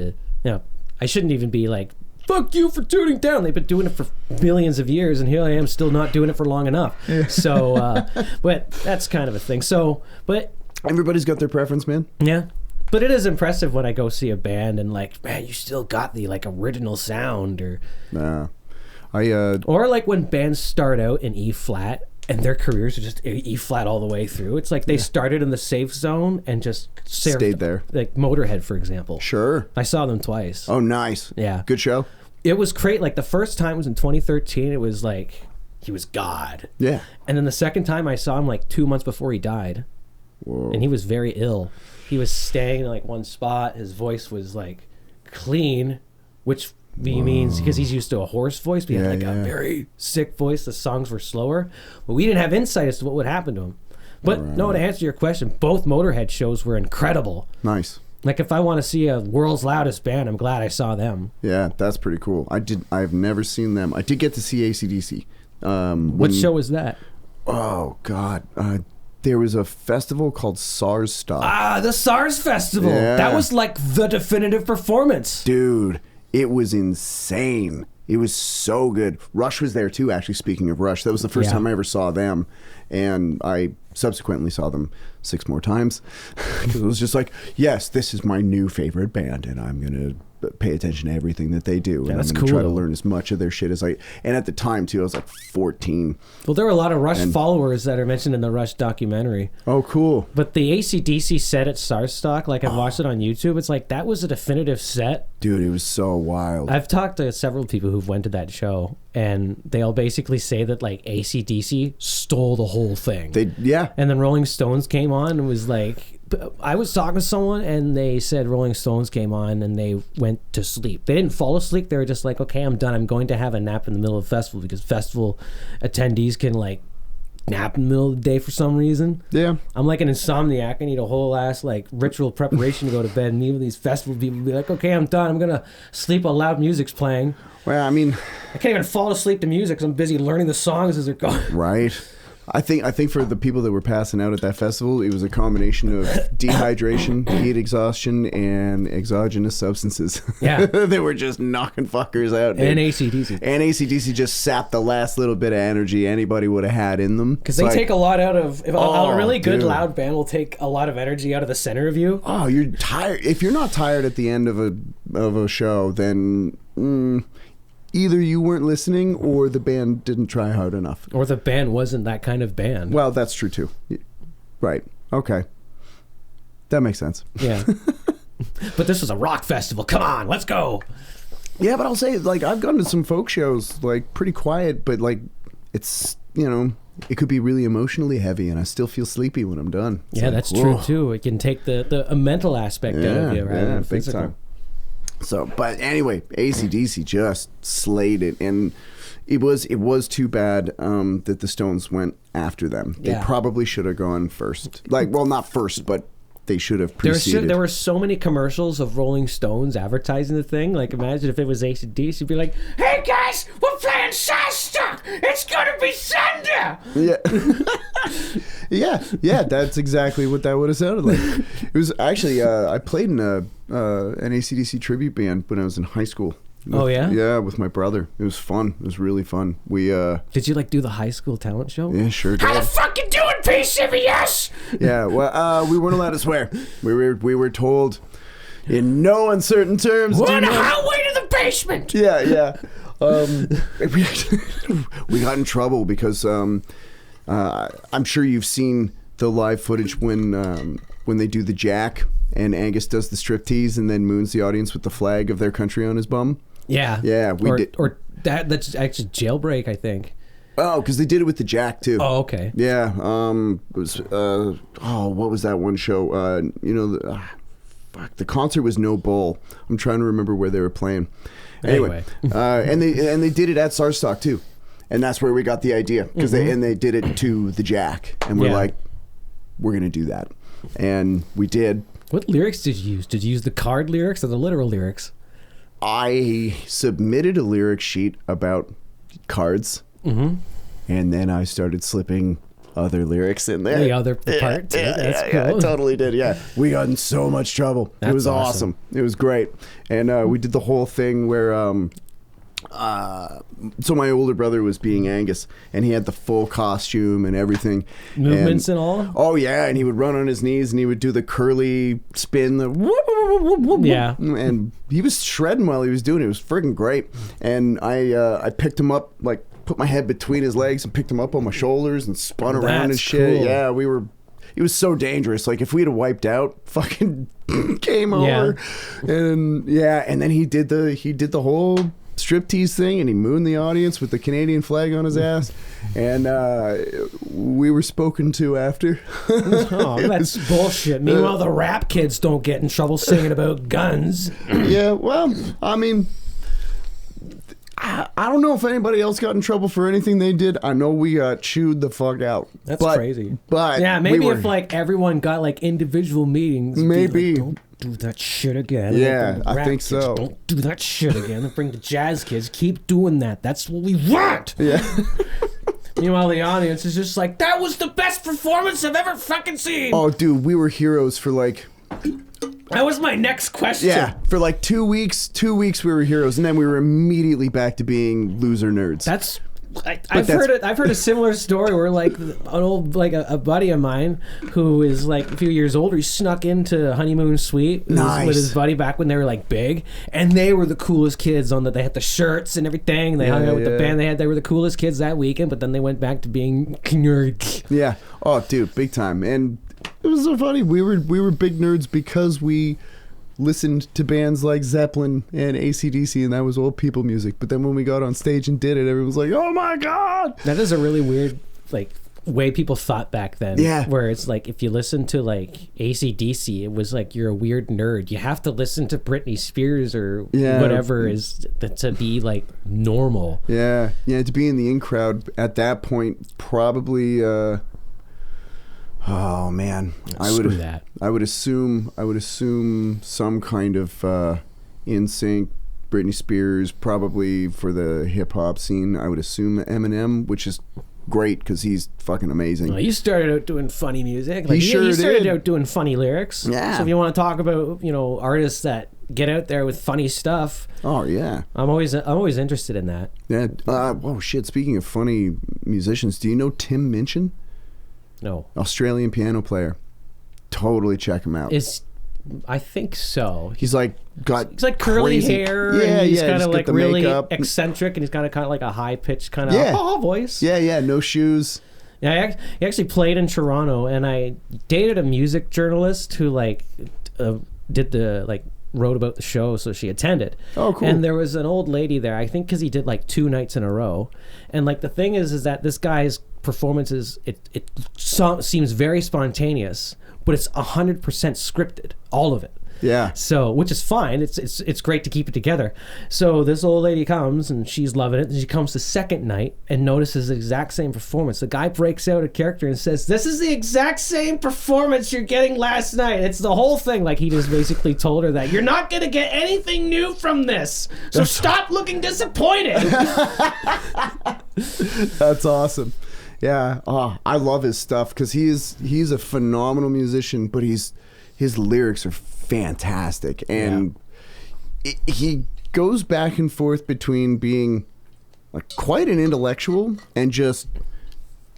I shouldn't even be like, fuck you for tuning down. They've been doing it for millions of years, and here I am still not doing it for long enough. Yeah. So, but that's kind of a thing. So, but everybody's got their preference, man. Yeah. But it is impressive when I go see a band and like, man, you still got the like original sound, or or like when bands start out in E flat and their careers are just E flat all the way through. It's like they started in the safe zone and just stayed there. Like Motorhead, for example. Sure. I saw them twice. Oh, nice. Yeah. Good show. It was great. Like the first time was in 2013. It was like he was God. Yeah. And then the second time I saw him like 2 months before he died. Whoa. And he was very ill. He was staying in like one spot. His voice was like clean, which means because he's used to a hoarse voice. We had like a very sick voice. The songs were slower, but we didn't have insight as to what would happen to him. But no, to answer your question, both Motorhead shows were incredible. Nice. Like if I want to see a world's loudest band, I'm glad I saw them. Yeah, that's pretty cool. I've never seen them. I did get to see AC/DC. What show was that? Oh God. There was a festival called SARS Stock. Ah, the SARS Festival. Yeah. That was like the definitive performance. Dude, it was insane. It was so good. Rush was there too, actually, speaking of Rush. That was the first time I ever saw them. And I subsequently saw them 6 more times. Because it was just like, yes, this is my new favorite band, and I'm going to pay attention to everything that they do. And I'm going to try to learn as much of their shit as I... And at the time, too, I was like 14. Well, there were a lot of Rush followers that are mentioned in the Rush documentary. Oh, cool. But the AC/DC set at SARS Stock, like I've watched it on YouTube, it's like, that was a definitive set. Dude, it was so wild. I've talked to several people who've went to that show, and they all basically say that like AC/DC stole the whole thing. And then Rolling Stones came on and was like... I was talking to someone and they said Rolling Stones came on and they went to sleep. They didn't fall asleep. They were just like, okay, I'm done. I'm going to have a nap in the middle of the festival because festival attendees can like nap in the middle of the day for some reason. Yeah. I'm like an insomniac. I need a whole ass like ritual preparation to go to bed. And even these festival people be like, okay, I'm done. I'm going to sleep while loud music's playing. Well, I mean, I can't even fall asleep to music because I'm busy learning the songs as they're going. Right. I think for the people that were passing out at that festival, it was a combination of dehydration, heat exhaustion, and exogenous substances. Yeah. They were just knocking fuckers out. Dude. And AC/DC. And AC/DC just sapped the last little bit of energy anybody would have had in them. Because they take a lot out of... a really good dude. Loud band will take a lot of energy out of the center of you. Oh, you're tired. If you're not tired at the end of a show, then... either you weren't listening or the band didn't try hard enough. Or the band wasn't that kind of band. Well, that's true too. Right. Okay. That makes sense. Yeah. But this was a rock festival. Come on, let's go. Yeah, but I'll say, like, I've gone to some folk shows, like, pretty quiet, but, like, it's, you know, it could be really emotionally heavy, and I still feel sleepy when I'm done. It's yeah, like, that's whoa. true, too. It can take the mental aspect out of you, rather than big physical. time. So, but anyway, AC/DC just slayed it, and it was too bad that the Stones went after them. They probably should have gone first. Like, well, not first, but they should have preceded. There were so many commercials of Rolling Stones advertising the thing. Like, imagine if it was AC/DC, it'd be like, "Hey guys, we're playing Shasta. It's gonna be thunder." Yeah, yeah, that's exactly what that would have sounded like. It was actually I played in an AC/DC tribute band when I was in high school. Oh yeah? Yeah, with my brother. It was fun. It was really fun. We Did you like do the high school talent show? Yeah, sure did. How the fuck you doing, PCBS? Yeah, well, we weren't allowed to swear. We were told in no uncertain terms. We're on a highway to the basement. Yeah, yeah. We got in trouble because I'm sure you've seen the live footage when they do the jack and Angus does the striptease and then moons the audience with the flag of their country on his bum. Yeah. Yeah, we did. Or that's actually Jailbreak, I think. Oh, because they did it with the jack too. Oh, okay. Yeah. It was what was that one show? The concert was No Bull. I'm trying to remember where they were playing. Anyway, and they did it at Sarstock too, and that's where we got the idea because they did it to the jack, and we're like, we're gonna do that, and we did. What lyrics did you use? Did you use the card lyrics or the literal lyrics? I submitted a lyric sheet about cards, and then I started slipping other lyrics in there. The part too. That's cool. Yeah, I totally did. Yeah, we got in so much trouble. It was awesome. It was great, and we did the whole thing where so my older brother was being Angus, and he had the full costume and everything, movements and all. Oh yeah, and he would run on his knees and he would do the curly spin, the whoop, whoop, whoop, whoop, yeah, and he was shredding while he was doing it. It was freaking great, and I picked him up, like put my head between his legs and picked him up on my shoulders and spun around and shit. Cool. Yeah, it was so dangerous. Like if we'd have wiped out, fucking game over. And then he did the whole striptease thing, and he mooned the audience with the Canadian flag on his ass, and we were spoken to after. Oh, that's bullshit. Meanwhile, the rap kids don't get in trouble singing about guns. Yeah, well, I mean, I don't know if anybody else got in trouble for anything they did. I know we got chewed the fuck out. That's crazy. But yeah, maybe if like everyone got like individual meetings, maybe. Like, don't do that shit again. Yeah, I think so. Don't do that shit again. Bring the jazz kids. Keep doing that. That's what we want. Yeah. Meanwhile, the audience is just like, that was the best performance I've ever fucking seen. Oh, dude, we were heroes for like... That was my next question. Yeah, for like 2 weeks. 2 weeks we were heroes, and then we were immediately back to being loser nerds. I've heard a similar story where like an old a buddy of mine who is like a few years older, he snuck into Honeymoon Suite with his buddy back when they were like big, and they were the coolest kids they had the shirts and everything. They hung out with the band they were the coolest kids that weekend, but then they went back to being nerds. Yeah. Oh, dude, big time. And it was so funny. We were big nerds because we listened to bands like Zeppelin and AC/DC, and that was old people music. But then when we got on stage and did it, everyone was like, "Oh my god!" That is a really weird way people thought back then. Yeah. Where it's like, if you listen to like AC/DC, it was like you're a weird nerd. You have to listen to Britney Spears or whatever is to be like normal. Yeah. Yeah. To be in the in crowd at that point, probably. Oh man, I would assume some kind of NSYNC, Britney Spears, probably for the hip hop scene. I would assume Eminem, which is great because he's fucking amazing. Well, he started out doing funny music. He started out doing funny lyrics. Yeah. So if you want to talk about artists that get out there with funny stuff. Oh yeah. I'm always interested in that. Yeah. Whoa shit. Speaking of funny musicians, do you know Tim Minchin? No. Australian piano player. Totally check him out. I think so. He's like curly crazy hair. And he's kind of like really makeup. eccentric, and he's kind of like a high pitched kind of voice. Yeah. No shoes. Yeah, he actually played in Toronto, and I dated a music journalist who wrote about the show, so she attended. Oh, cool. And there was an old lady there, I think, because he did like 2 nights in a row. And like the thing is that this guy's performances, it seems very spontaneous, but it's 100% scripted, all of it. Yeah. So, which is fine. It's great to keep it together. So this old lady comes and she's loving it. And she comes the second night and notices the exact same performance. The guy breaks out a character and says, "This is the exact same performance you're getting last night." It's the whole thing. Like, he just basically told her that you're not going to get anything new from this. So stop looking disappointed. That's awesome. Yeah. Oh, I love his stuff because he's a phenomenal musician, but his lyrics are fantastic, and he goes back and forth between being like quite an intellectual and just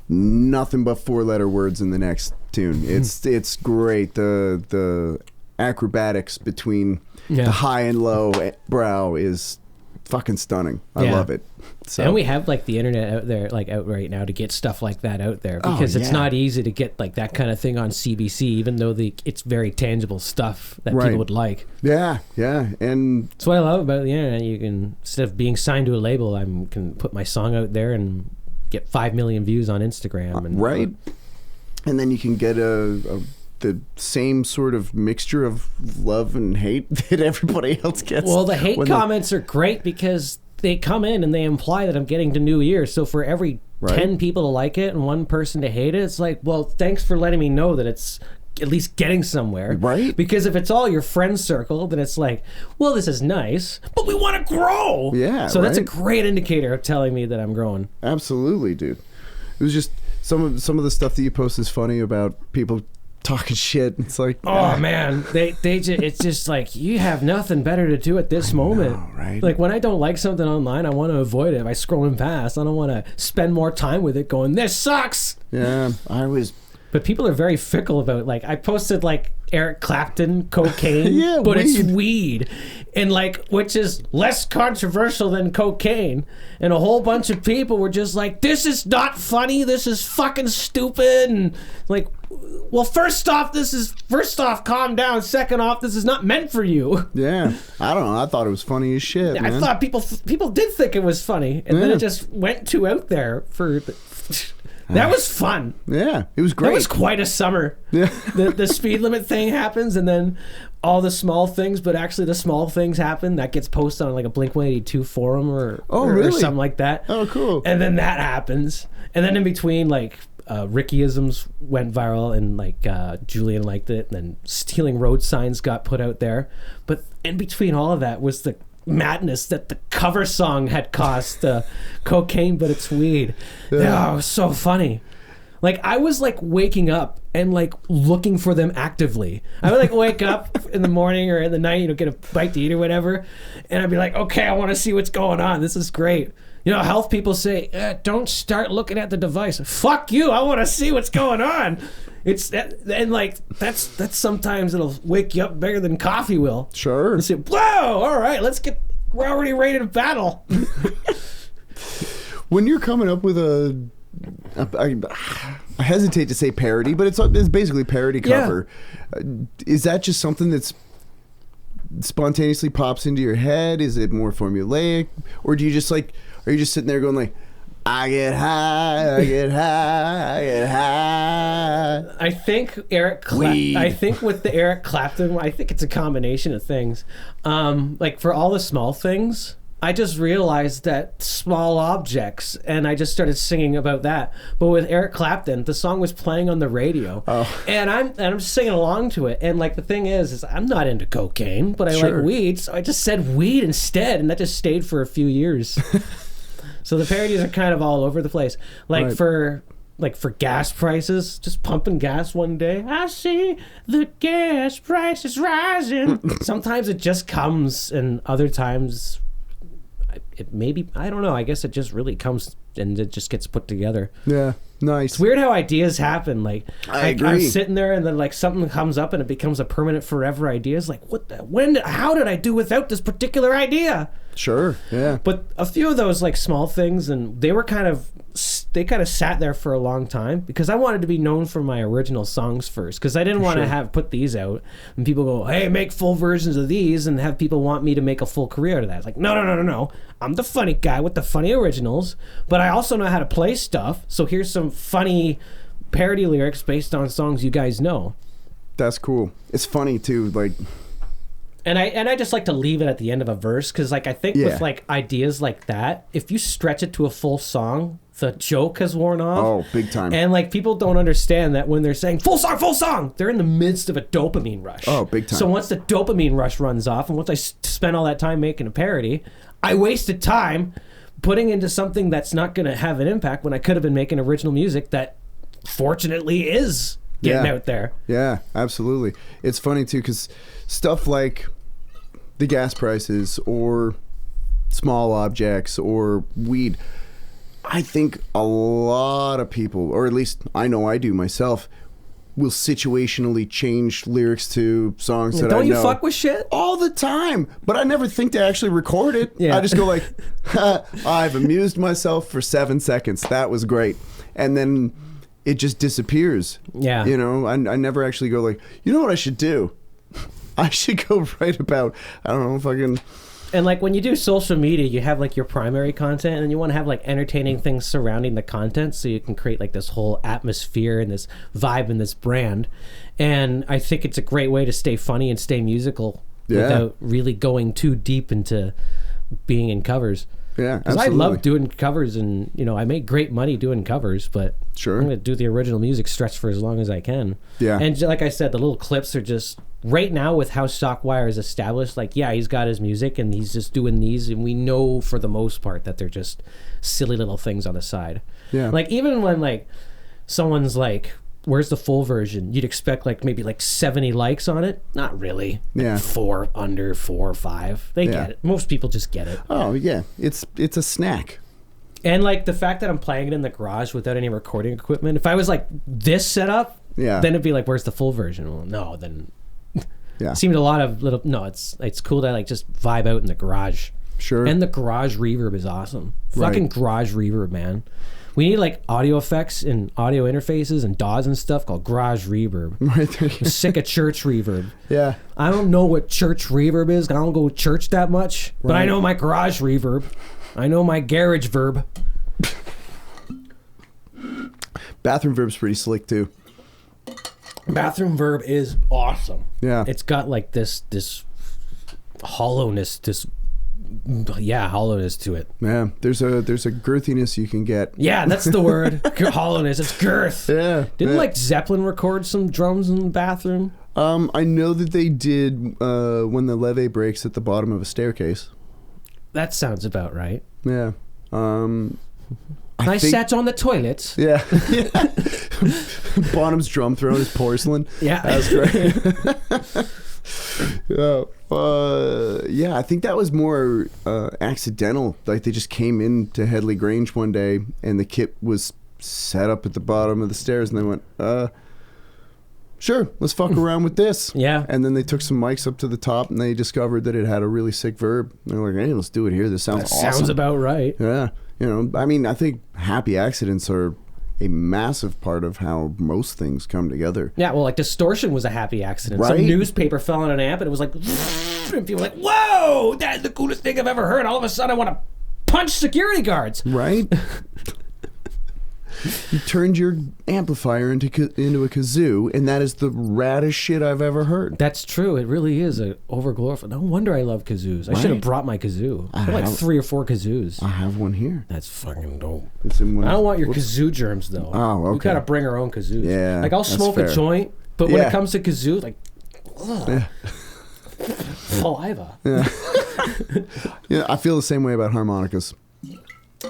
nothing but 4-letter words in the next tune. It's great. The acrobatics between the high and low brow is fucking stunning. I love it. So. And we have like the internet out there, like out right now, to get stuff like that out there, because it's not easy to get like that kind of thing on CBC, even though it's very tangible stuff that people would like. Yeah, and that's what I love about the internet. You can, instead of being signed to a label, I can put my song out there and get 5 million views on Instagram, and and then you can get the same sort of mixture of love and hate that everybody else gets. Well, the hate comments are great because they come in and they imply that I'm getting to new ears. So for every 10 people to like it and 1 person to hate it, it's like, well, thanks for letting me know that it's at least getting somewhere. Right. Because if it's all your friend circle, then it's like, well, this is nice, but we want to grow. Yeah. So that's a great indicator of telling me that I'm growing. Absolutely, dude. It was just some of the stuff that you post is funny about people talking shit. It's like, man, it's just like, you have nothing better to do at this moment. Right? Like, when I don't like something online, I want to avoid it. If I scrolling past, I don't want to spend more time with it going, this sucks. Yeah, But people are very fickle about it. Like, I posted like Eric Clapton, cocaine, but it's weed, and like, which is less controversial than cocaine. And a whole bunch of people were just like, this is not funny, this is fucking stupid. And like, well, first off, calm down. Second off, this is not meant for you. Yeah, I don't know. I thought it was funny as shit. Yeah, man. I thought people did think it was funny, and then it just went too out there for. That was fun. Yeah, it was great. That was quite a summer. Yeah. The speed limit thing happens, and then all the small things, but actually the small things happen. That gets posted on like a Blink-182 forum or something like that. Oh, cool. And then that happens. And then in between, like, Rickyisms went viral, and like Julian liked it, and then stealing road signs got put out there. But in between all of that was the madness that the cover song had cost cocaine, but it's weed. Yeah, it was so funny. Like, I was like waking up and like looking for them actively. I would like wake up in the morning or in the night, get a bite to eat or whatever, and I'd be like, okay, I want to see what's going on. This is great. Health people say, don't start looking at the device. Fuck you, I want to see what's going on. It's that, and like that's sometimes it'll wake you up better than coffee will. Sure. And say, whoa, all right, we're already ready to battle. When you're coming up with I hesitate to say parody, but it's basically parody cover. Yeah. Is that just something that's spontaneously pops into your head? Is it more formulaic, or do you just are you just sitting there going like, I get high, I get high, I get high. I think I think with the Eric Clapton, I think it's a combination of things. Like for all the small things, I just realized that small objects, and I just started singing about that. But with Eric Clapton, the song was playing on the radio, and I'm singing along to it. And like the thing is I'm not into cocaine, but I like weed, so I just said weed instead, and that just stayed for a few years. So the parodies are kind of all over the place. Like for gas prices, just pumping gas one day. I see the gas prices rising. Sometimes it just comes, and other times it maybe, I don't know. I guess it just really comes and it just gets put together. Yeah, nice. It's weird how ideas happen. Like I agree. I'm sitting there and then like something comes up and it becomes a permanent forever idea. It's like, how did I do without this particular idea? Sure, yeah. But a few of those like small things, and they kind of sat there for a long time because I wanted to be known for my original songs first, because I didn't want to put these out and people go, hey, make full versions of these, and have people want me to make a full career out of that. It's like, no. I'm the funny guy with the funny originals, but I also know how to play stuff. So here's some funny parody lyrics based on songs you guys know. That's cool. It's funny too, like. And I just like to leave it at the end of a verse, because like I think with like ideas like that, if you stretch it to a full song, the joke has worn off. Oh, big time. And like people don't understand that when they're saying full song, they're in the midst of a dopamine rush. Oh, big time. So once the dopamine rush runs off, and once I spent all that time making a parody, I wasted time putting into something that's not going to have an impact when I could have been making original music that fortunately is getting out there. Yeah, absolutely. It's funny too, because stuff like the gas prices or small objects or weed, I think a lot of people, or at least I know I do myself, will situationally change lyrics to songs that I know. Don't you fuck with shit? All the time. But I never think to actually record it. Yeah. I just go like, I've amused myself for 7 seconds. That was great. And then it just disappears. Yeah. You know, I never actually go like, you know what I should do? I should go write about, I don't know, fucking... And like when you do social media, you have like your primary content, and you want to have like entertaining things surrounding the content, so you can create like this whole atmosphere and this vibe and this brand. And I think it's a great way to stay funny and stay musical without really going too deep into being in covers. Yeah, because I love doing covers, and you know I make great money doing covers, but I'm going to do the original music stretch for as long as I can. Yeah, and like I said, the little clips are just right now with how ShockWire is established. Like, yeah, he's got his music and he's just doing these, and we know for the most part that they're just silly little things on the side. Yeah, like even when like someone's like, where's the full version? You'd expect like maybe like 70 likes on it. Not really. Yeah. Like 4 or 5. They get it. Most people just get it. Oh yeah. It's a snack. And like the fact that I'm playing it in the garage without any recording equipment. If I was like this setup, then it'd be like, where's the full version? Well, no, then seemed a lot of little it's cool to like just vibe out in the garage. Sure. And the garage reverb is awesome. Fucking garage reverb, man. We need like audio effects and audio interfaces and DAWs and stuff called garage reverb. Right there. I'm sick of church reverb. Yeah. I don't know what church reverb is. I don't go to church that much. But I know my garage reverb. I know my garage verb. Bathroom verb's pretty slick too. Bathroom verb is awesome. Yeah. It's got like this hollowness, hollowness to it. Yeah, there's a girthiness you can get. Yeah, that's the word. Hollowness. It's girth. Yeah. Didn't like Zeppelin record some drums in the bathroom? I know that they did when the levee breaks at the bottom of a staircase. That sounds about right. Yeah. I sat on the toilet. Yeah. Bonham's drum throne is porcelain. Yeah. That's great. Yeah, I think that was more accidental. Like they just came into Headley Grange one day and the kit was set up at the bottom of the stairs, and they went, sure, let's fuck around with this. Yeah. And then they took some mics up to the top and they discovered that it had a really sick verb. And they're like, hey, let's do it here. This sounds awesome. Sounds about right. Yeah. You know, I mean, I think happy accidents are a massive part of how most things come together. Yeah, well, like distortion was a happy accident. Right? Some newspaper fell on an amp and it was like, and people were like, whoa, that's the coolest thing I've ever heard. All of a sudden I want to punch security guards. Right? You turned your amplifier into a kazoo, and that is the raddest shit I've ever heard. That's true. It really is a overglorified. No wonder I love kazoos. I should have brought my kazoo. I have like 3 or 4 kazoos. I have one here. That's fucking dope. It's in one. I don't want your kazoo germs though. Oh, okay. We gotta bring our own kazoos. Yeah, like I'll smoke a joint, but when it comes to kazoo, like, saliva. Yeah. Yeah, I feel the same way about harmonicas.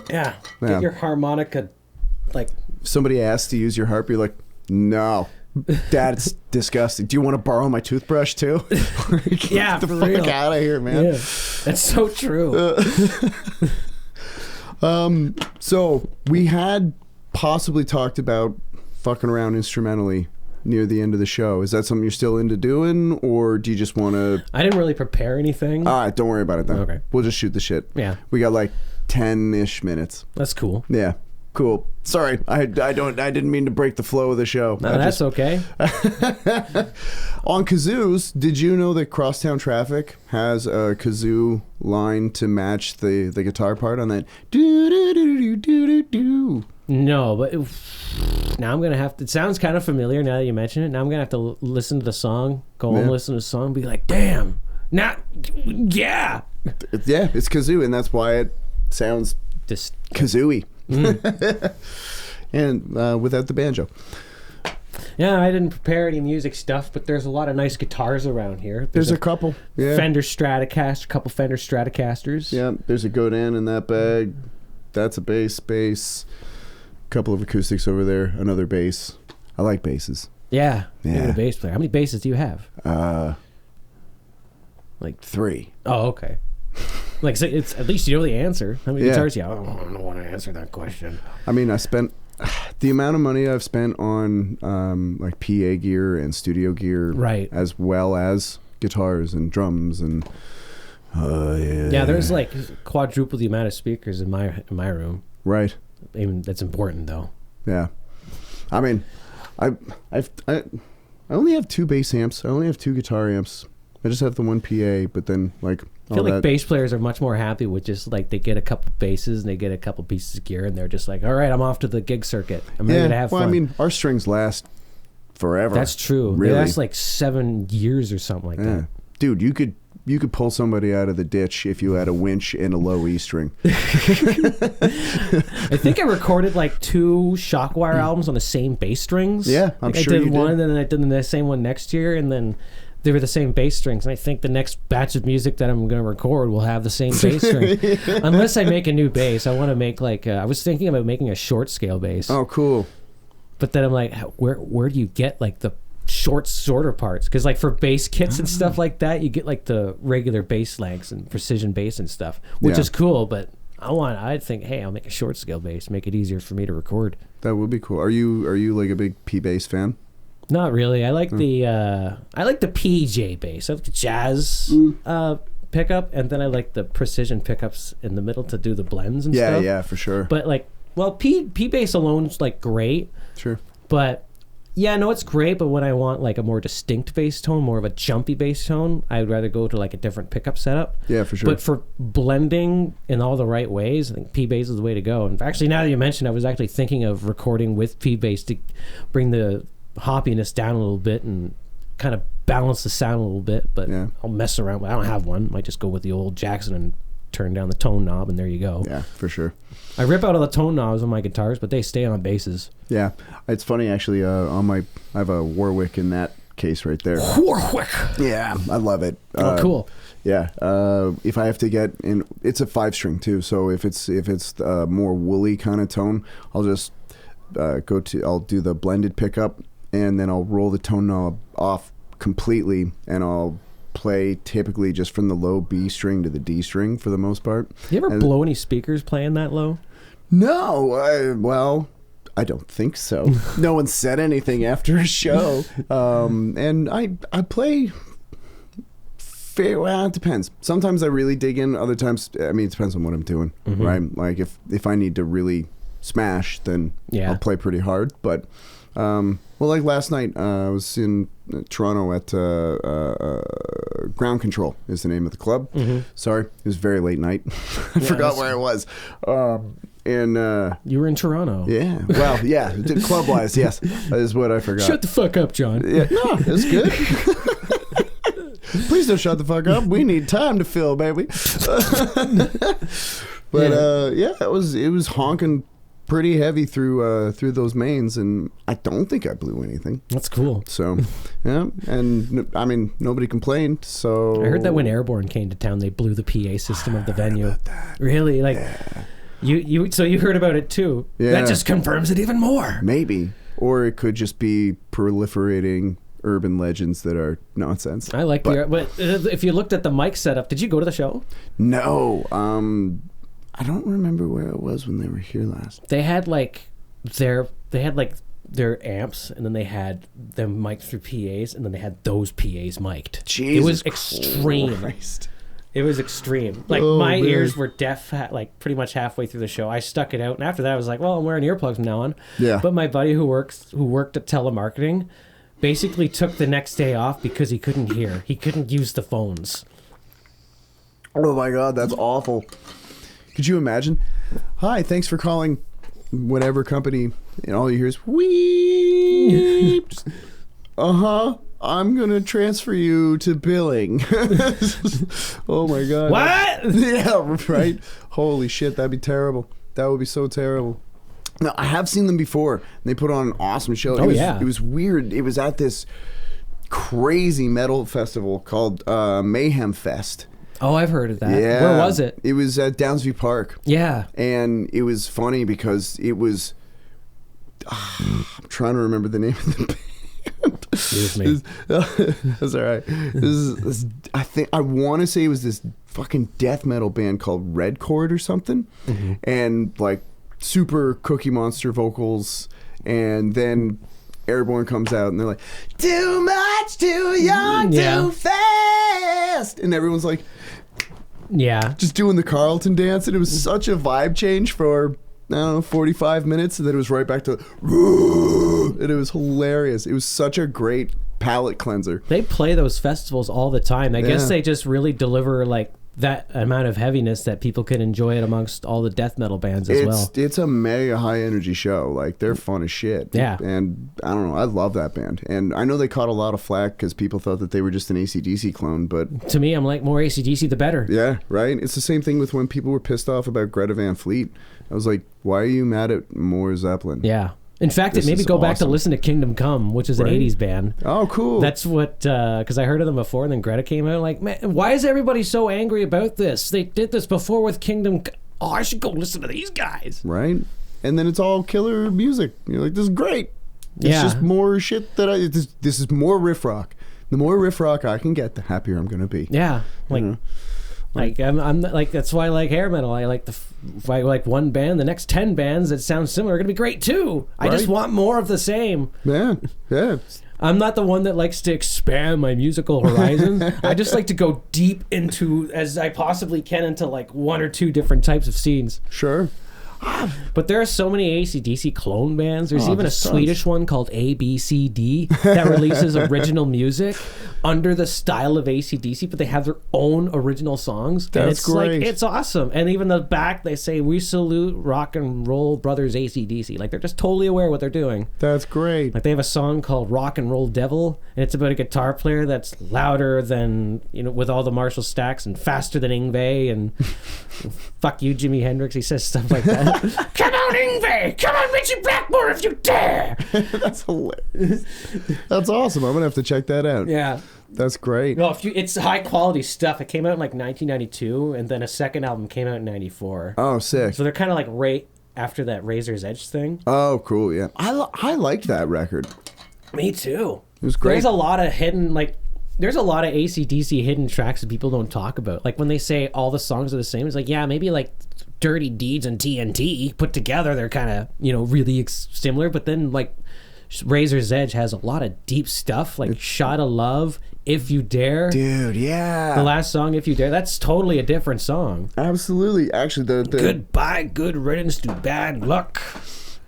Yeah. Get your harmonica. Like, if somebody asks to use your harp, you're like, no, Dad, it's disgusting. Do you want to borrow my toothbrush too? Yeah, get the for fuck real. out of here, man. Yeah, that's so true. So we had possibly talked about fucking around instrumentally near the end of the show. Is that something you're still into doing, or do you just want to? I didn't really prepare anything. All right, don't worry about it then. Okay, we'll just shoot the shit. Yeah, we got like 10-ish minutes. That's cool. Yeah. Cool. Sorry, I didn't mean to break the flow of the show. No, that's okay. On kazoos, did you know that Crosstown Traffic has a kazoo line to match the guitar part on that? Do do do do do do do. No, but now I'm gonna have to. It sounds kind of familiar now that you mention it. Now I'm gonna have to listen to the song, go home, listen to the song, and be like, damn, yeah, yeah, it's kazoo, and that's why it sounds just kazooey. And without the banjo. Yeah, I didn't prepare any music stuff, but there's a lot of nice guitars around here. There's a couple. Yeah. Fender Stratocaster, a couple Fender Stratocasters. Yeah, there's a Godin in that bag. That's a bass. Couple of acoustics over there. Another bass. I like basses. Yeah. You're a bass player. How many basses do you have? Like 3. Oh, okay. Like, so it's at least you know the answer. How many guitars? Yeah, I don't want to answer that question. I mean, I spent the amount of money I've spent on like PA gear and studio gear, right, as well as guitars and drums and yeah. There's like quadruple the amount of speakers in my room. Right. I mean, that's important though. Yeah. I mean, I only have 2 bass amps. I only have 2 guitar amps. I just have the 1 PA, but then like. I feel like bass players are much more happy with just like they get a couple basses and they get a couple pieces of gear and they're just like, all right, I'm off to the gig circuit. I'm ready to have fun. I mean, our strings last forever. That's true. Really? They last like 7 years or something like that. Dude, you could pull somebody out of the ditch if you had a winch and a low E string. I think I recorded like 2 ShockWire albums on the same bass strings. Yeah, I'm sure you did. I did one, and then I did the same one next year, and then they were the same bass strings. And I think the next batch of music that I'm going to record will have the same bass string. Unless I make a new bass. I want to make like, I was thinking about making a short scale bass. Oh, cool. But then I'm like, where do you get like the shorter parts? Because like for bass kits and stuff like that, you get like the regular bass lengths and precision bass and stuff, which is cool. But I'd think, hey, I'll make a short scale bass, make it easier for me to record. That would be cool. Are you like a big P bass fan? Not really. I like the PJ bass. I like the jazz pickup, and then I like the precision pickups in the middle to do the blends and stuff. Yeah, for sure. But like, well, P bass alone's like great. Sure. But yeah, no, it's great. But when I want like a more distinct bass tone, more of a jumpy bass tone, I'd rather go to like a different pickup setup. Yeah, for sure. But for blending in all the right ways, I think P bass is the way to go. And actually, now that you mentioned, I was actually thinking of recording with P bass to bring the hoppiness down a little bit and kind of balance the sound a little bit, but I'll mess around. I don't have one. Might just go with the old Jackson and turn down the tone knob, and there you go. Yeah, for sure. I rip out all the tone knobs on my guitars, but they stay on basses. Yeah, it's funny actually. I have a Warwick in that case right there. Warwick. Yeah, I love it. Oh, cool. Yeah, if I have to get in, it's a 5-string too. So if it's a more woolly kind of tone, I'll just I'll do the blended pickup. And then I'll roll the tone knob off completely, and I'll play typically just from the low B string to the D string for the most part. You ever blow any speakers playing that low? No. Well, I don't think so. No one said anything after a show. And I play fair. Well, it depends. Sometimes I really dig in. Other times, I mean, it depends on what I'm doing, right? Like if I need to really smash, then I'll play pretty hard. But Well, like last night, I was in Toronto at Ground Control is the name of the club. Sorry, it was a very late night. I forgot where I was. And you were in Toronto. Yeah. Well, yeah. Club-wise, yes, is what I forgot. Shut the fuck up, John. Yeah. No, it's good. Please don't shut the fuck up. We need time to fill, baby. But it was honking pretty heavy through those mains, and I don't think I blew anything. That's cool. So, yeah, and I mean, nobody complained. So I heard that when Airborne came to town, they blew the PA system of the venue. Really, like so you heard about it too. Yeah. That just confirms it even more. Maybe, or it could just be proliferating urban legends that are nonsense. I like but if you looked at the mic setup, did you go to the show? No. I don't remember where it was when they were here last. They had their amps, and then they had them mic'd through PAs, and then they had those PAs mic'd. Jesus it was extreme. Christ. It was extreme. Like my ears were deaf, like pretty much halfway through the show. I stuck it out, and after that, I was like, "Well, I'm wearing earplugs from now on." Yeah. But my buddy who worked at telemarketing basically took the next day off because he couldn't hear. He couldn't use the phones. Oh my God, that's awful. Could you imagine? Hi, thanks for calling whatever company, and all you hear is weep. I'm gonna transfer you to billing. Oh my God. What? Yeah, right. Holy shit, that'd be terrible. That would be so terrible. No, I have seen them before. And they put on an awesome show. It was weird. It was at this crazy metal festival called Mayhem Fest. Oh, I've heard of that. Yeah. Where was it? It was at Downsview Park. Yeah. And it was funny because it was... I'm trying to remember the name of the band. Excuse me. That's all right. I want to say it was this fucking death metal band called Red Chord or something. Mm-hmm. And like super Cookie Monster vocals. And then Airborne comes out and they're like, too much, too young, too fast. And everyone's like... Yeah. Just doing the Carlton dance, and it was such a vibe change for, I don't know, 45 minutes, and then it was right back to, and it was hilarious. It was such a great palate cleanser. They play those festivals all the time. I guess they just really deliver like that amount of heaviness that people can enjoy it amongst all the death metal bands as well. It's a mega high energy show. Like, they're fun as shit. Yeah. And I don't know, I love that band. And I know they caught a lot of flack because people thought that they were just an AC/DC clone, but... To me, I'm like, more AC/DC the better. Yeah, right? It's the same thing with when people were pissed off about Greta Van Fleet. I was like, why are you mad at more Zeppelin? Yeah. In fact, it made me go back to listen to Kingdom Come, which is an 80s band. Oh, cool. That's what, because I heard of them before, and then Greta came out. Like, man, why is everybody so angry about this? They did this before with Kingdom. Oh, I should go listen to these guys. Right? And then it's all killer music. You're like, this is great. It's just more shit that this is more riff rock. The more riff rock I can get, the happier I'm going to be. Yeah. Like... You know? Like I'm like, that's why I like hair metal. I like if I like one band, the next 10 bands that sound similar are gonna be great too. I just want more of the same. Yeah. I'm not the one that likes to expand my musical horizons. I just like to go deep into as I possibly can into like one or two different types of scenes. Sure. But there are so many AC/DC clone bands. There's even a Swedish one called ABCD that releases original music under the style of AC/DC, but they have their own original songs. That's and it's great. Like, it's awesome. And even the back, they say, "We salute rock and roll brothers AC/DC." Like, they're just totally aware what they're doing. That's great. Like, they have a song called "Rock and Roll Devil," and it's about a guitar player that's louder than, with all the Marshall stacks and faster than Yngwie and fuck you, Jimi Hendrix. He says stuff like that. Come on, Yngwie! Come on, Richie Blackmore, if you dare! That's hilarious. That's awesome. I'm gonna have to check that out. Yeah. That's great. Well, it's high quality stuff. It came out in like 1992, and then a second album came out in 94. Oh, sick. So they're kind of like right after that Razor's Edge thing. Oh, cool, yeah. I liked that record. Me too. It was great. There's a lot of there's a lot of AC/DC hidden tracks that people don't talk about. Like when they say all the songs are the same, it's like, yeah, maybe like Dirty Deeds and TNT put together, they're kind of, really similar. But then like Razor's Edge has a lot of deep stuff, like Shot of Love, If You Dare. Dude, yeah. The last song, If You Dare, that's totally a different song. Absolutely. Actually, the Goodbye, good riddance to bad luck.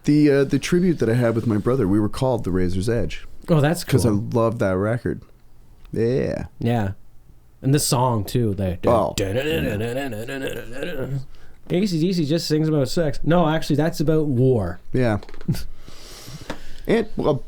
The tribute that I had with my brother, we were called The Razor's Edge. Oh, that's cool. Because I love that record. Yeah. Yeah. And this song, too. Oh. AC/DC just sings about sex. No, actually, that's about war. Yeah. And, well,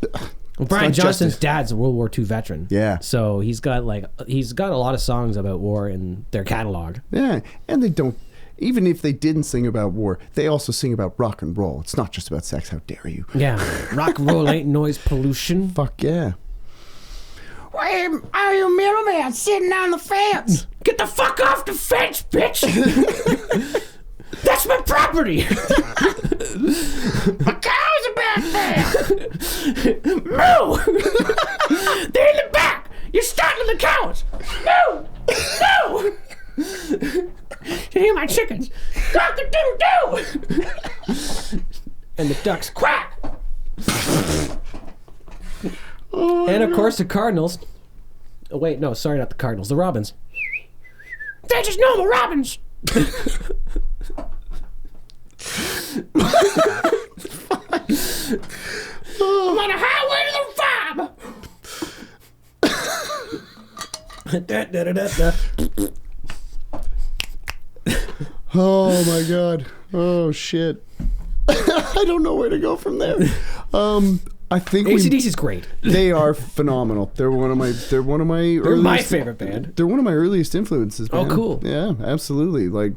Brian Johnston's dad's a World War II veteran. Yeah. So he's got a lot of songs about war in their catalog. Yeah. And they don't, even if they didn't sing about war, they also sing about rock and roll. It's not just about sex. How dare you? Yeah. Rock and roll ain't noise pollution. Fuck yeah. Why are you middleman sitting on the fence? Get the fuck off the fence, bitch! That's my property! A cow's a back there. Moo! They're in the back! You're startling the cows! Moo! Moo! You hear my chickens? Cock-a-doodle-doo! And the ducks quack! And of course the Cardinals. Oh wait, no, sorry, not the Cardinals. The Robins. They're just normal Robins. I'm on a highway to the farm. Oh my god. Oh shit. I don't know where to go from there. I think AC/DC's great. They are phenomenal. They're my favorite band. They're one of my earliest influences, man. Oh, cool. Yeah, absolutely. Like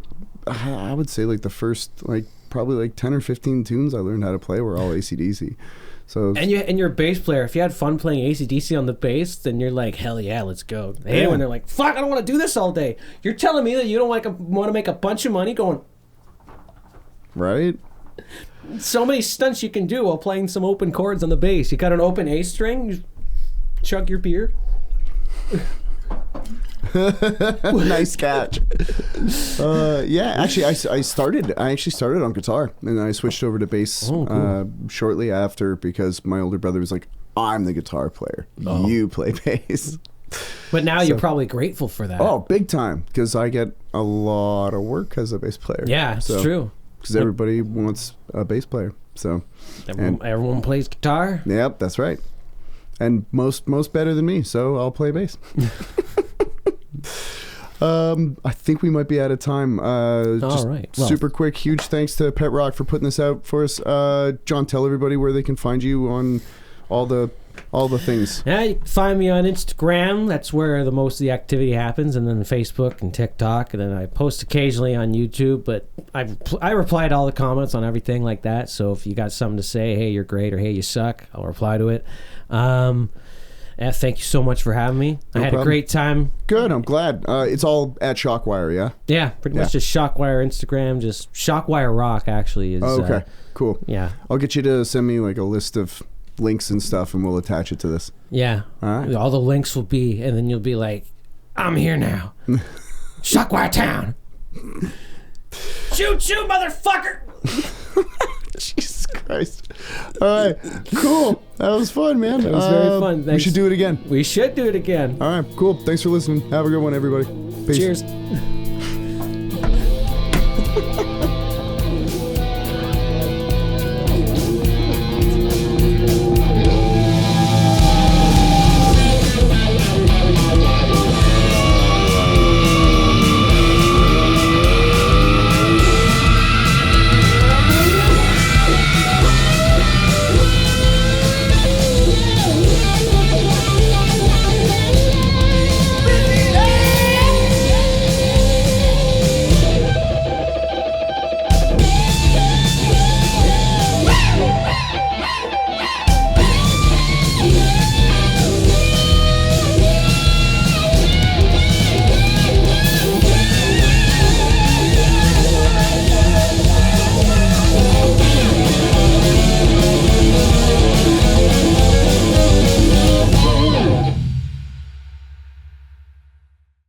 I would say like the first probably 10 or 15 tunes I learned how to play were all AC/DC. So and you're a bass player. If you had fun playing AC/DC on the bass, then you're like, hell yeah, let's go. They hate it when they're like, fuck, I don't want to do this all day. You're telling me that you don't want to make a bunch of money going, right? So many stunts you can do while playing some open chords on the bass. You got an open A string, you chug your beer. Nice catch. Yeah, actually, I started on guitar, and then I switched over to bass shortly after because my older brother was like, "I'm the guitar player. You play bass." But now you're probably grateful for that. Oh, big time, because I get a lot of work as a bass player. Yeah, it's true. Because everybody wants a bass player. So everyone plays guitar. Yep, that's right. And most better than me, so I'll play bass. I think we might be out of time. All right. Well, super quick, huge thanks to Pet Rock for putting this out for us. John, tell everybody where they can find you on all the things. Yeah, you can find me on Instagram. That's where the most of the activity happens, and then Facebook and TikTok, and then I post occasionally on YouTube. But I reply to all the comments on everything like that. So if you got something to say, hey, you're great, or hey, you suck, I'll reply to it. Yeah, thank you so much for having me. I had a great time. Good, I'm glad. It's all at ShockWire, yeah? Yeah, pretty much just ShockWire Instagram, just ShockWire Rock actually is. Oh, okay, cool. Yeah. I'll get you to send me like a list of links and stuff, and we'll attach it to this. Yeah. All right. All the links will be, and then you'll be like, I'm here now. ShockWire Town. Shoot, motherfucker. Jesus Christ. All right, cool. That was fun, man. That was very fun. Thanks. We should do it again. We should do it again. All right, cool. Thanks for listening. Have a good one, everybody. Peace. Cheers.